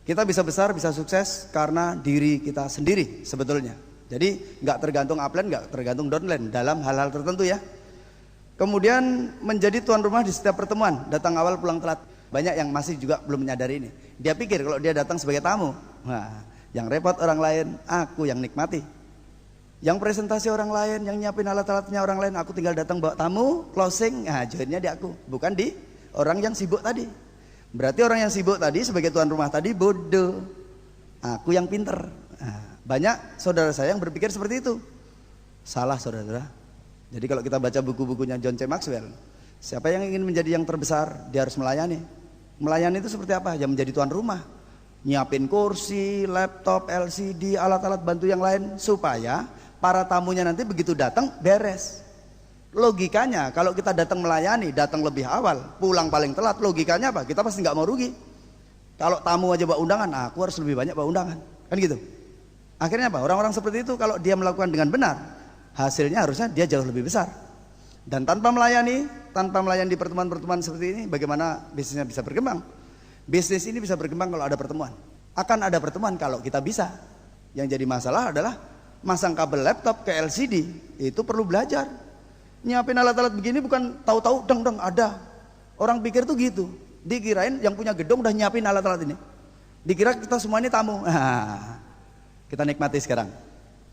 Kita bisa besar, bisa sukses karena diri kita sendiri sebetulnya. Jadi nggak tergantung upline, nggak tergantung downline dalam hal-hal tertentu ya. Kemudian menjadi tuan rumah di setiap pertemuan. Datang awal, pulang telat. Banyak yang masih juga belum menyadari ini. Dia pikir kalau dia datang sebagai tamu, wah, yang repot orang lain, aku yang nikmati. Yang presentasi orang lain, yang nyiapin alat-alatnya orang lain, aku tinggal datang bawa tamu, closing, nah joinnya di aku, bukan di orang yang sibuk tadi. Berarti orang yang sibuk tadi sebagai tuan rumah tadi bodoh, aku yang pinter. Nah, banyak saudara saya yang berpikir seperti itu. Salah saudara. Jadi kalau kita baca buku-bukunya John C. Maxwell, siapa yang ingin menjadi yang terbesar, dia harus melayani. Melayani itu seperti apa? Ya menjadi tuan rumah, nyiapin kursi, laptop, LCD, alat-alat bantu yang lain, supaya para tamunya nanti begitu datang beres. Logikanya kalau kita datang melayani, datang lebih awal, pulang paling telat, logikanya apa? Kita pasti nggak mau rugi. Kalau tamu aja bawa undangan, aku harus lebih banyak bawa undangan, kan gitu. Akhirnya apa? Orang-orang seperti itu kalau dia melakukan dengan benar, hasilnya harusnya dia jauh lebih besar. Dan tanpa melayani di pertemuan-pertemuan seperti ini, bagaimana bisnisnya bisa berkembang? Bisnis ini bisa berkembang kalau ada pertemuan. Akan ada pertemuan kalau kita bisa. Yang jadi masalah adalah masang kabel laptop ke LCD, itu perlu belajar. Nyiapin alat-alat begini bukan tahu-tahu deng ada. Orang pikir tuh gitu. Dikirain yang punya gedung udah nyiapin alat-alat ini. Dikira kita semua ini tamu. Kita nikmati sekarang.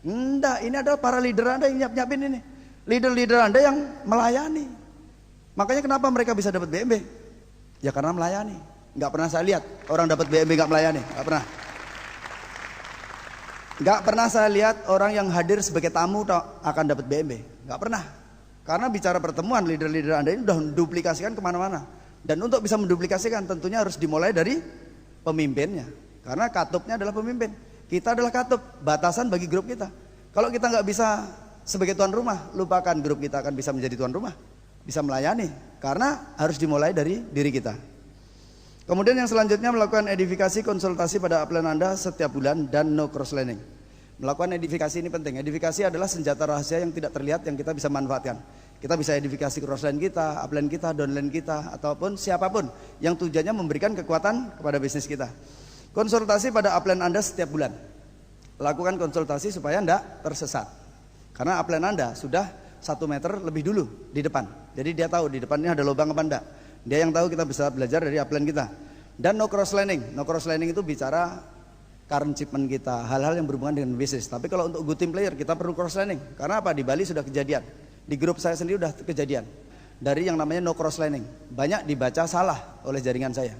Enggak, ini adalah para leader Anda yang nyiapin ini. Leader-leader Anda yang melayani. Makanya kenapa mereka bisa dapat BMB? Ya karena melayani. Nggak pernah saya lihat orang dapat BMB nggak melayani, nggak pernah. Nggak pernah saya lihat orang yang hadir sebagai tamu akan dapat BMB, nggak pernah. Karena bicara pertemuan, leader-leader Anda ini sudah menduplikasikan kemana-mana. Dan untuk bisa menduplikasikan tentunya harus dimulai dari pemimpinnya. Karena katupnya adalah pemimpin. Kita adalah katup, batasan bagi grup kita. Kalau kita nggak bisa sebagai tuan rumah, lupakan grup kita akan bisa menjadi tuan rumah, bisa melayani. Karena harus dimulai dari diri kita. Kemudian yang selanjutnya melakukan edifikasi konsultasi pada upline Anda setiap bulan dan no cross lining. Melakukan edifikasi ini penting. Edifikasi adalah senjata rahasia yang tidak terlihat yang kita bisa manfaatkan. Kita bisa edifikasi crossline kita, upline kita, downline kita, ataupun siapapun yang tujuannya memberikan kekuatan kepada bisnis kita. Konsultasi pada upline Anda setiap bulan. Lakukan konsultasi supaya Anda tersesat. Karena upline Anda sudah 1 meter lebih dulu di depan. Jadi dia tahu di depannya ada lubang apa enggak. Dia yang tahu, kita bisa belajar dari upline kita. Dan no cross lining. No cross lining itu bicara current shipment kita, hal-hal yang berhubungan dengan bisnis. Tapi kalau untuk good team player kita perlu cross lining. Karena apa? Di Bali sudah kejadian. Di grup saya sendiri sudah kejadian. dari yang namanya no cross lining. Banyak dibaca salah oleh jaringan saya.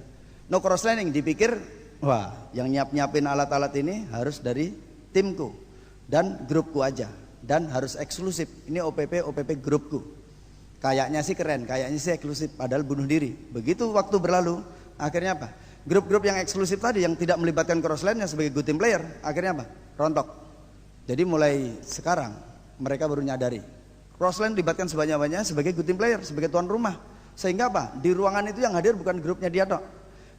No cross lining dipikir, wah yang nyiapin alat-alat ini harus dari timku dan grupku aja, dan harus eksklusif. Ini OPP grupku. Kayaknya sih keren, kayaknya sih eksklusif, padahal bunuh diri. Begitu waktu berlalu, akhirnya apa? Grup-grup yang eksklusif tadi yang tidak melibatkan crossline-nya sebagai good team player, akhirnya apa? Rontok. Jadi mulai sekarang mereka baru nyadari crossline libatkan sebanyak-banyaknya sebagai good team player, sebagai tuan rumah. Sehingga apa? Di ruangan itu yang hadir bukan grupnya dia tok.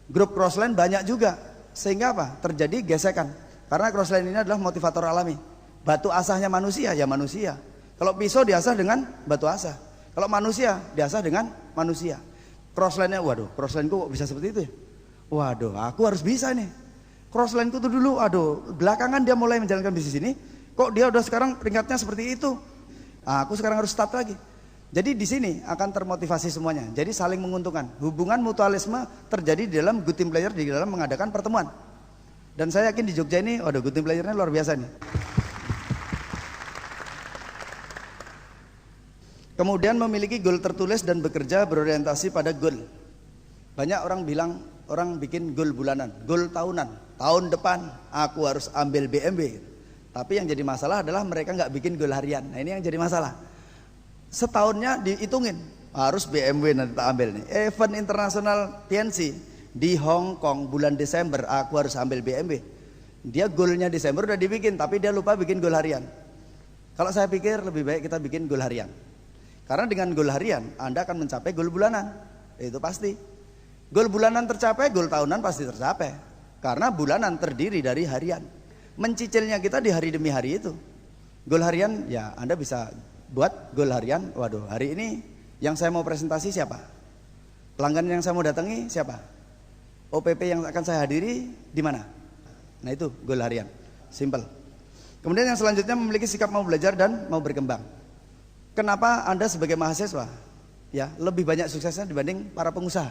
Grup crossline banyak juga. Sehingga apa? Terjadi gesekan. Karena crossline ini adalah motivator alami. Batu asahnya manusia ya manusia. Kalau pisau diasah dengan batu asah. Kalau manusia diasah dengan manusia. Crossline-nya, waduh, crossline-ku kok bisa seperti itu ya? Waduh, aku harus bisa nih. Crossline-ku tuh dulu, aduh, belakangan dia mulai menjalankan bisnis ini, kok dia udah sekarang peringkatnya seperti itu. Nah, aku sekarang harus start lagi. Jadi di sini akan termotivasi semuanya. Jadi saling menguntungkan. Hubungan mutualisme terjadi di dalam good team player, di dalam mengadakan pertemuan. Dan saya yakin di Jogja ini, waduh, good team player-nya luar biasa nih. Kemudian memiliki goal tertulis dan bekerja berorientasi pada goal. Banyak orang bilang, orang bikin goal bulanan, goal tahunan. Tahun depan aku harus ambil BMW. Tapi yang jadi masalah adalah mereka nggak bikin goal harian. Nah ini yang jadi masalah. Setahunnya dihitungin, harus BMW nanti tak ambil nih. Event internasional TNC di Hong Kong bulan Desember, aku harus ambil BMW. Dia goalnya Desember udah dibikin, tapi dia lupa bikin goal harian. Kalau saya pikir lebih baik kita bikin goal harian. Karena dengan goal harian Anda akan mencapai goal bulanan. Itu pasti. Goal bulanan tercapai, goal tahunan pasti tercapai. Karena bulanan terdiri dari harian. Mencicilnya kita di hari demi hari itu. Goal harian ya Anda bisa buat goal harian. Waduh, hari ini yang saya mau presentasi siapa? Pelanggan yang saya mau datangi siapa? OPP yang akan saya hadiri di mana? Nah itu goal harian. Simple. Kemudian yang selanjutnya memiliki sikap mau belajar dan mau berkembang. Kenapa Anda sebagai mahasiswa ya lebih banyak suksesnya dibanding para pengusaha?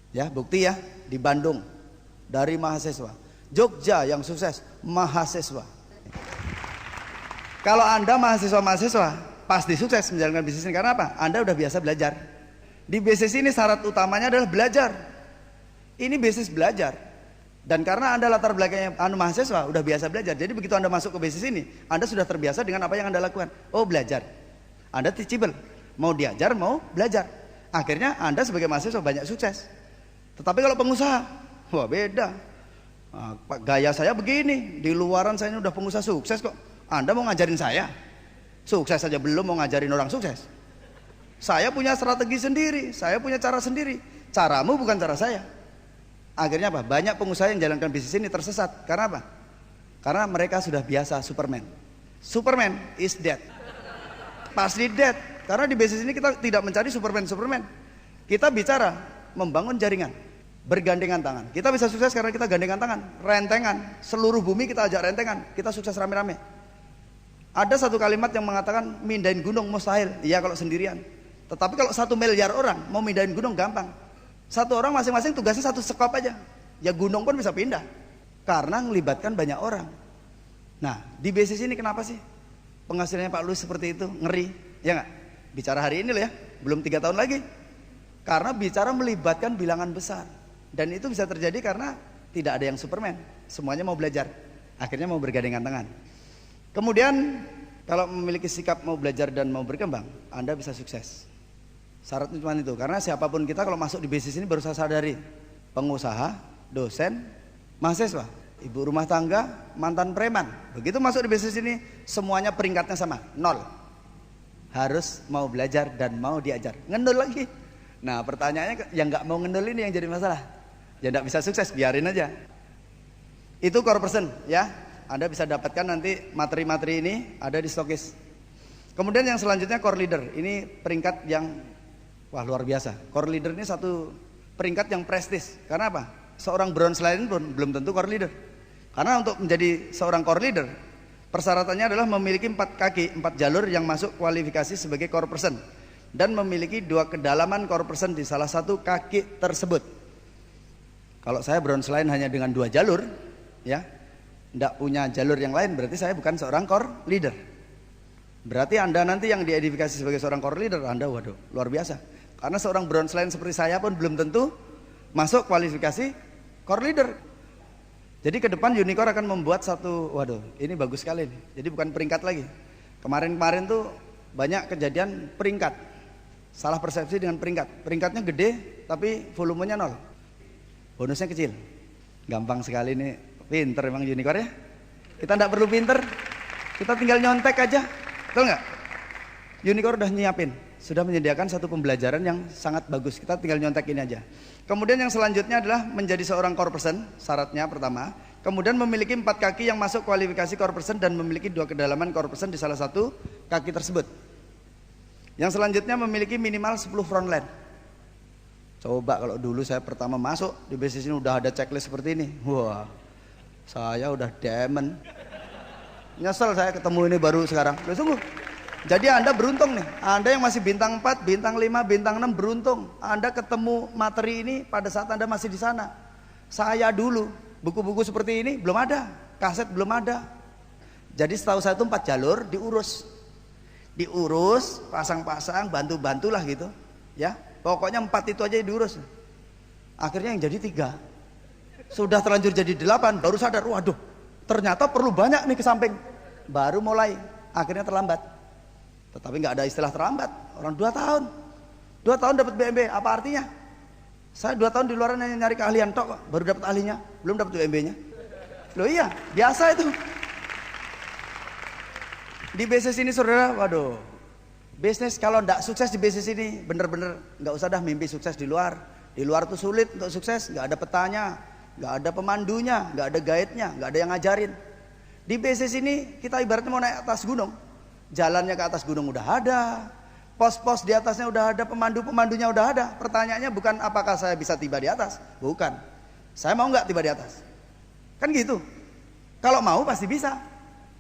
Ya, bukti ya di Bandung dari mahasiswa. Jogja yang sukses mahasiswa. Kalau Anda mahasiswa pasti sukses menjalankan bisnis ini karena apa? Anda udah biasa belajar. Di bisnis ini syarat utamanya adalah belajar. Ini bisnis belajar. Dan karena Anda latar belakangnya mahasiswa udah biasa belajar. Jadi begitu Anda masuk ke bisnis ini, Anda sudah terbiasa dengan apa yang Anda lakukan. Oh, belajar. Anda teachable, mau diajar, mau belajar. Akhirnya Anda sebagai mahasiswa banyak sukses. Tetapi kalau pengusaha, wah beda. Gaya saya begini, di luaran saya ini udah pengusaha sukses kok. Anda mau ngajarin saya? Sukses saja belum, mau ngajarin orang sukses. Saya punya strategi sendiri, saya punya cara sendiri. Caramu bukan cara saya. Akhirnya apa? Banyak pengusaha yang jalankan bisnis ini tersesat. Karena apa? Karena mereka sudah biasa Superman. Superman is dead. Pasti dead. Karena di bisnis ini kita tidak mencari Superman. Kita bicara membangun jaringan, bergandengan tangan. Kita bisa sukses karena kita gandengan tangan, rentengan. Seluruh bumi kita ajak rentengan, kita sukses rame-rame. Ada satu kalimat yang mengatakan mindahin gunung mustahil. Iya kalau sendirian. Tetapi kalau 1 miliar orang mau mindahin gunung gampang. Satu orang masing-masing tugasnya satu sekop aja. Ya gunung pun bisa pindah. Karena melibatkan banyak orang. Nah di bisnis ini kenapa sih penghasilannya Pak Luis seperti itu? Ngeri, ya nggak? Bicara hari ini loh ya, belum 3 tahun lagi. Karena bicara melibatkan bilangan besar. Dan itu bisa terjadi karena tidak ada yang Superman. Semuanya mau belajar. Akhirnya mau bergandengan tangan. Kemudian kalau memiliki sikap mau belajar dan mau berkembang, Anda bisa sukses. Syaratnya cuma itu. Karena siapapun kita kalau masuk di bisnis ini baru saya sadari. Pengusaha, dosen, mahasiswa, ibu rumah tangga, mantan preman. Begitu masuk di bisnis ini semuanya peringkatnya sama, 0. Harus mau belajar dan mau diajar. Ngendul lagi. Nah pertanyaannya yang nggak mau ngendul ini yang jadi masalah. Ya nggak bisa sukses, biarin aja. Itu core person ya. Anda bisa dapatkan nanti materi-materi ini ada di Stokis. Kemudian yang selanjutnya core leader. Ini peringkat yang wah luar biasa. Core leader ini satu peringkat yang prestis. Karena apa? Seorang bronze lion pun belum tentu core leader. Karena untuk menjadi seorang core leader, persyaratannya adalah memiliki 4 kaki, 4 jalur yang masuk kualifikasi sebagai core person. Dan memiliki 2 kedalaman core person di salah satu kaki tersebut. Kalau saya bronze lion hanya dengan 2 jalur, ya, tidak punya jalur yang lain, berarti saya bukan seorang core leader. Berarti Anda nanti yang diidentifikasi sebagai seorang core leader, Anda waduh luar biasa. Karena seorang bronze line seperti saya pun belum tentu masuk kualifikasi core leader. Jadi ke depan Unicore akan membuat satu, waduh ini bagus sekali nih. Jadi bukan peringkat lagi. Kemarin-kemarin tuh banyak kejadian peringkat. Salah persepsi dengan peringkat. Peringkatnya gede tapi volumenya nol. Bonusnya kecil. Gampang sekali nih. Pinter emang Unicore ya. Kita tidak perlu pinter. Kita tinggal nyontek aja. Betul nggak? Unicore udah nyiapin. Sudah menyediakan satu pembelajaran yang sangat bagus. Kita tinggal nyontek ini aja. Kemudian yang selanjutnya adalah menjadi seorang core person. Syaratnya pertama. Kemudian memiliki 4 kaki yang masuk kualifikasi core person dan memiliki 2 kedalaman core person di salah satu kaki tersebut. Yang selanjutnya memiliki minimal 10 front line. Coba kalau dulu saya pertama masuk di bisnis ini udah ada checklist seperti ini. Wah, saya udah demen. Nyesel saya ketemu ini baru sekarang. Loh, sungguh. Jadi Anda beruntung nih. Anda yang masih bintang 4, bintang 5, bintang 6 beruntung. Anda ketemu materi ini pada saat Anda masih di sana. Saya dulu buku-buku seperti ini belum ada, kaset belum ada. Jadi setahu saya itu 4 jalur diurus, pasang-pasang, bantu-bantulah gitu. Ya, pokoknya 4 itu aja diurus. Akhirnya yang jadi 3. Sudah terlanjur jadi 8, baru sadar, waduh, ternyata perlu banyak nih ke samping. Baru mulai, akhirnya terlambat. Tetapi nggak ada istilah terlambat. Orang 2 tahun, 2 tahun dapat BMB, apa artinya? Saya 2 tahun di luar nyari keahlian tok kok, baru dapat ahlinya, belum dapat BMB-nya. Loh iya, biasa itu. Di bisnis ini saudara, waduh, bisnis kalau nggak sukses di bisnis ini, bener-bener nggak usah dah mimpi sukses di luar. Di luar tuh sulit untuk sukses, nggak ada petanya, nggak ada pemandunya, nggak ada guide-nya, nggak ada yang ngajarin. Di bisnis ini kita ibaratnya mau naik atas gunung, jalannya ke atas gunung udah ada, pos-pos di atasnya udah ada, pemandu-pemandunya udah ada. Pertanyaannya bukan apakah saya bisa tiba di atas, bukan. Saya mau nggak tiba di atas, kan gitu. Kalau mau pasti bisa,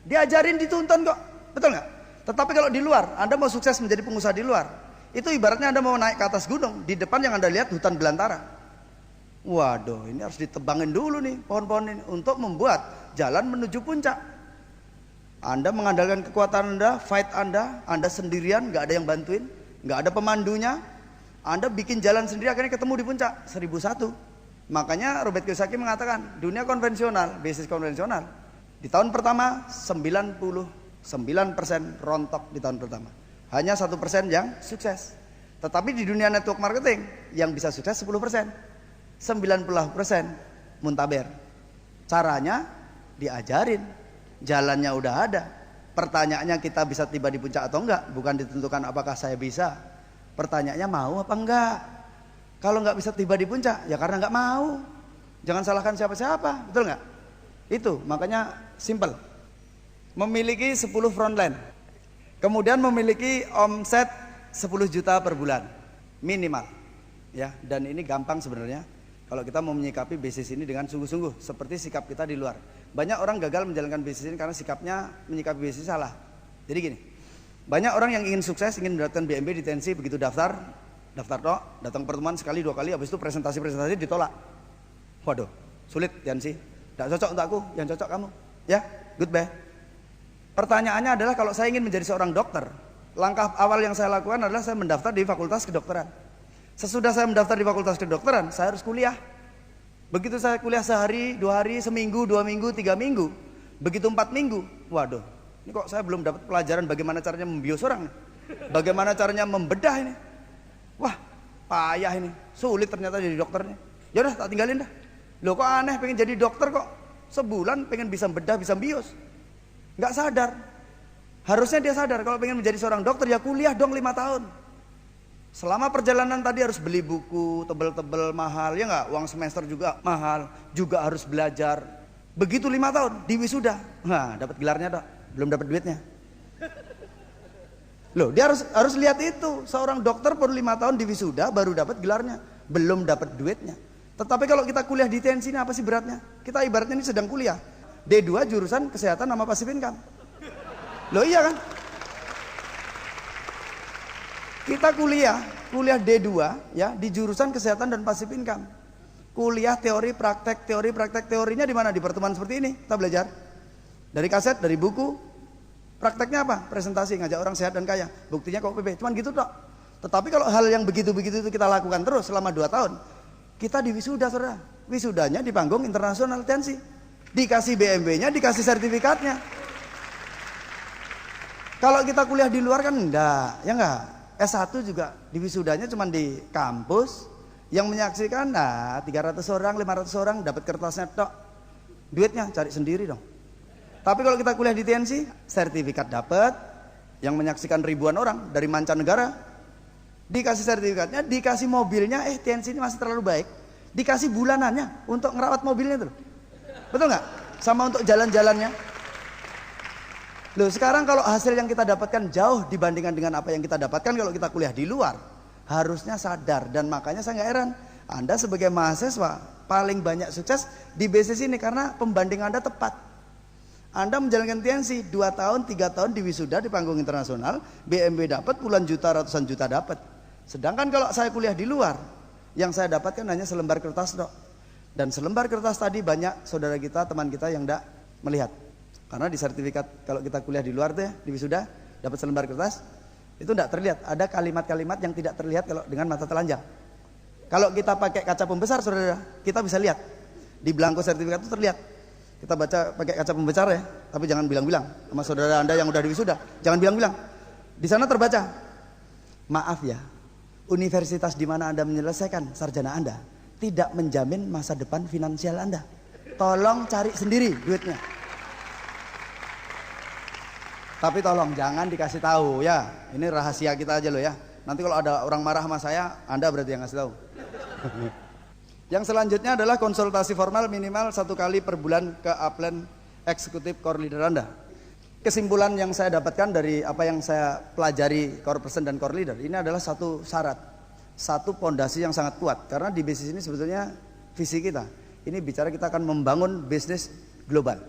diajarin, dituntun kok. Betul nggak? Tetapi kalau di luar, Anda mau sukses menjadi pengusaha di luar, itu ibaratnya Anda mau naik ke atas gunung, di depan yang Anda lihat hutan belantara. Waduh, ini harus ditebangin dulu nih pohon-pohon ini untuk membuat jalan menuju puncak. Anda mengandalkan kekuatan Anda, fight Anda sendirian, nggak ada yang bantuin, nggak ada pemandunya. Anda bikin jalan sendiri, akhirnya ketemu di puncak 1001. Makanya Robert Kiyosaki mengatakan, dunia konvensional, bisnis konvensional, di tahun pertama 99% rontok di tahun pertama. Hanya 1% yang sukses. Tetapi di dunia network marketing yang bisa sukses 10%. 90% muntaber. Caranya diajarin, jalannya udah ada. Pertanyaannya kita bisa tiba di puncak atau enggak, bukan ditentukan apakah saya bisa. Pertanyaannya mau apa enggak. Kalau enggak bisa tiba di puncak, ya karena enggak mau. Jangan salahkan siapa-siapa, betul enggak? Itu makanya simple. Memiliki 10 frontline, kemudian memiliki omset 10 juta per bulan minimal, ya. Dan ini gampang sebenarnya kalau kita mau menyikapi bisnis ini dengan sungguh-sungguh, seperti sikap kita di luar. Banyak orang gagal menjalankan bisnis ini karena sikapnya menyikapi bisnis salah. Jadi gini, banyak orang yang ingin sukses, ingin mendapatkan BMB di TNC, begitu daftar tok, datang pertemuan sekali 2 kali, habis itu presentasi ditolak. Waduh, sulit TNC, tidak cocok untuk aku, yang cocok kamu, ya, goodbye. Pertanyaannya adalah kalau saya ingin menjadi seorang dokter, langkah awal yang saya lakukan adalah saya mendaftar di fakultas kedokteran. Sesudah saya mendaftar di fakultas kedokteran, saya harus kuliah. Begitu saya kuliah sehari, 2 hari, seminggu, 2 minggu, 3 minggu, begitu 4 minggu, waduh, ini kok saya belum dapat pelajaran bagaimana caranya membius orang nih, bagaimana caranya membedah ini. Wah, payah ini, sulit ternyata jadi dokternya. Yaudah, tak tinggalin dah. Loh kok aneh, pengen jadi dokter kok sebulan pengen bisa bedah, bisa bius. Nggak sadar. Harusnya dia sadar kalau pengen menjadi seorang dokter ya kuliah dong 5 tahun. Selama perjalanan tadi harus beli buku tebel-tebel mahal, ya nggak? Uang semester juga mahal, juga harus belajar. Begitu 5 tahun di wisuda, nah dapat gelarnya dok, belum dapat duitnya. Loh, dia harus lihat itu, seorang dokter perlu 5 tahun di wisuda baru dapat gelarnya, belum dapat duitnya. Tetapi kalau kita kuliah di TNC ini apa sih beratnya? Kita ibaratnya ini sedang kuliah D2 jurusan kesehatan sama passive income. Loh iya kan? Kita kuliah D2 ya di jurusan kesehatan dan passive income. Kuliah teori praktek, teorinya di mana? Di pertemuan seperti ini kita belajar. Dari kaset, dari buku. Prakteknya apa? Presentasi, ngajak orang sehat dan kaya. Buktinya kok PP, cuman gitu tok. Tetapi kalau hal yang begitu-begitu itu kita lakukan terus selama 2 tahun, kita di wisuda, saudara. Wisudanya di panggung internasional TNC. Dikasih BMW-nya, dikasih sertifikatnya. Kalau kita kuliah di luar kan enggak, ya enggak. S1 juga di wisudanya cuma di kampus, yang menyaksikan 300 orang, 500 orang dapat kertasnya tok. Duitnya cari sendiri dong. Tapi kalau kita kuliah di TNC, sertifikat dapat, yang menyaksikan ribuan orang dari mancanegara, dikasih sertifikatnya, dikasih mobilnya, TNC ini masih terlalu baik, dikasih bulanannya untuk ngerawat mobilnya tuh. Betul nggak? Sama untuk jalan-jalannya. Loh, sekarang kalau hasil yang kita dapatkan jauh dibandingkan dengan apa yang kita dapatkan kalau kita kuliah di luar, harusnya sadar. Dan makanya saya nggak heran Anda sebagai mahasiswa paling banyak sukses di bisnis ini karena pembanding Anda tepat. Anda menjalankan TNC 2 tahun, 3 tahun di wisuda di panggung internasional, BMW dapat, puluhan juta, ratusan juta dapat. Sedangkan kalau saya kuliah di luar, yang saya dapatkan hanya selembar kertas dok. Dan selembar kertas tadi banyak saudara kita, teman kita yang tidak melihat. Karena di sertifikat kalau kita kuliah di luar tuh ya, di wisuda dapat selembar kertas, itu tidak terlihat. Ada kalimat-kalimat yang tidak terlihat kalau dengan mata telanjang. Kalau kita pakai kaca pembesar saudara, kita bisa lihat. Di belangko sertifikat itu terlihat. Kita baca pakai kaca pembesar ya, tapi jangan bilang-bilang sama saudara Anda yang udah di wisuda, jangan bilang-bilang. Di sana terbaca, maaf ya, universitas di mana Anda menyelesaikan sarjana Anda tidak menjamin masa depan finansial Anda. Tolong cari sendiri duitnya. Tapi tolong jangan dikasih tahu ya. Ini rahasia kita aja loh ya. Nanti kalau ada orang marah sama saya, Anda berarti yang ngasih tahu. Yang selanjutnya adalah konsultasi formal minimal 1 kali per bulan ke upline eksekutif core leader Anda. Kesimpulan yang saya dapatkan dari apa yang saya pelajari core person dan core leader, ini adalah satu syarat, satu pondasi yang sangat kuat. Karena di bisnis ini sebetulnya visi kita, ini bicara kita akan membangun bisnis global.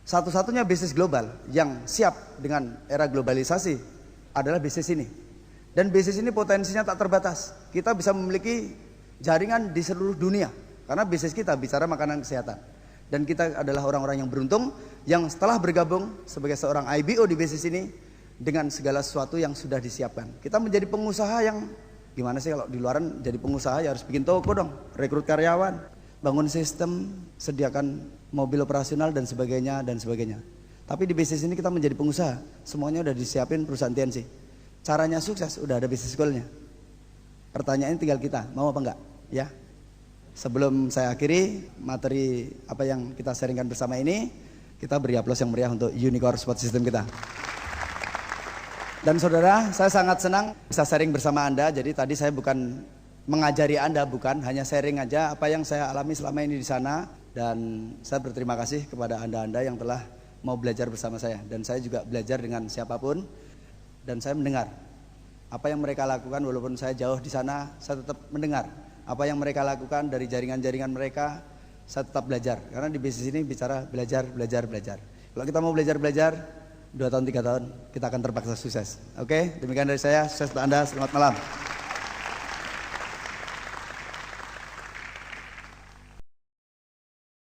Satu-satunya bisnis global yang siap dengan era globalisasi adalah bisnis ini. Dan bisnis ini potensinya tak terbatas. Kita bisa memiliki jaringan di seluruh dunia karena bisnis kita bicara makanan kesehatan. Dan kita adalah orang-orang yang beruntung yang setelah bergabung sebagai seorang IBO di bisnis ini dengan segala sesuatu yang sudah disiapkan. Kita menjadi pengusaha yang gimana sih kalau di luaran jadi pengusaha ya harus bikin toko dong, rekrut karyawan, bangun sistem, sediakan mobil operasional dan sebagainya dan sebagainya. Tapi di bisnis ini kita menjadi pengusaha, semuanya udah disiapin perusahaan TNC. Caranya sukses udah ada bisnis goalnya. Pertanyaannya tinggal kita mau apa enggak ya. Sebelum saya akhiri materi apa yang kita sharingkan bersama ini, kita beri aplaus yang meriah untuk Unicore Support System kita. Dan saudara, saya sangat senang bisa sharing bersama Anda. Jadi tadi saya bukan mengajari Anda, bukan, hanya sharing aja apa yang saya alami selama ini di sana. Dan saya berterima kasih kepada Anda-Anda yang telah mau belajar bersama saya. Dan saya juga belajar dengan siapapun. Dan saya mendengar apa yang mereka lakukan, walaupun saya jauh di sana, saya tetap mendengar apa yang mereka lakukan dari jaringan-jaringan mereka. Saya tetap belajar, karena di bisnis ini bicara belajar. Kalau kita mau belajar 2 tahun 3 tahun kita akan terpaksa sukses. Oke, demikian dari saya, sukses untuk Anda, selamat malam.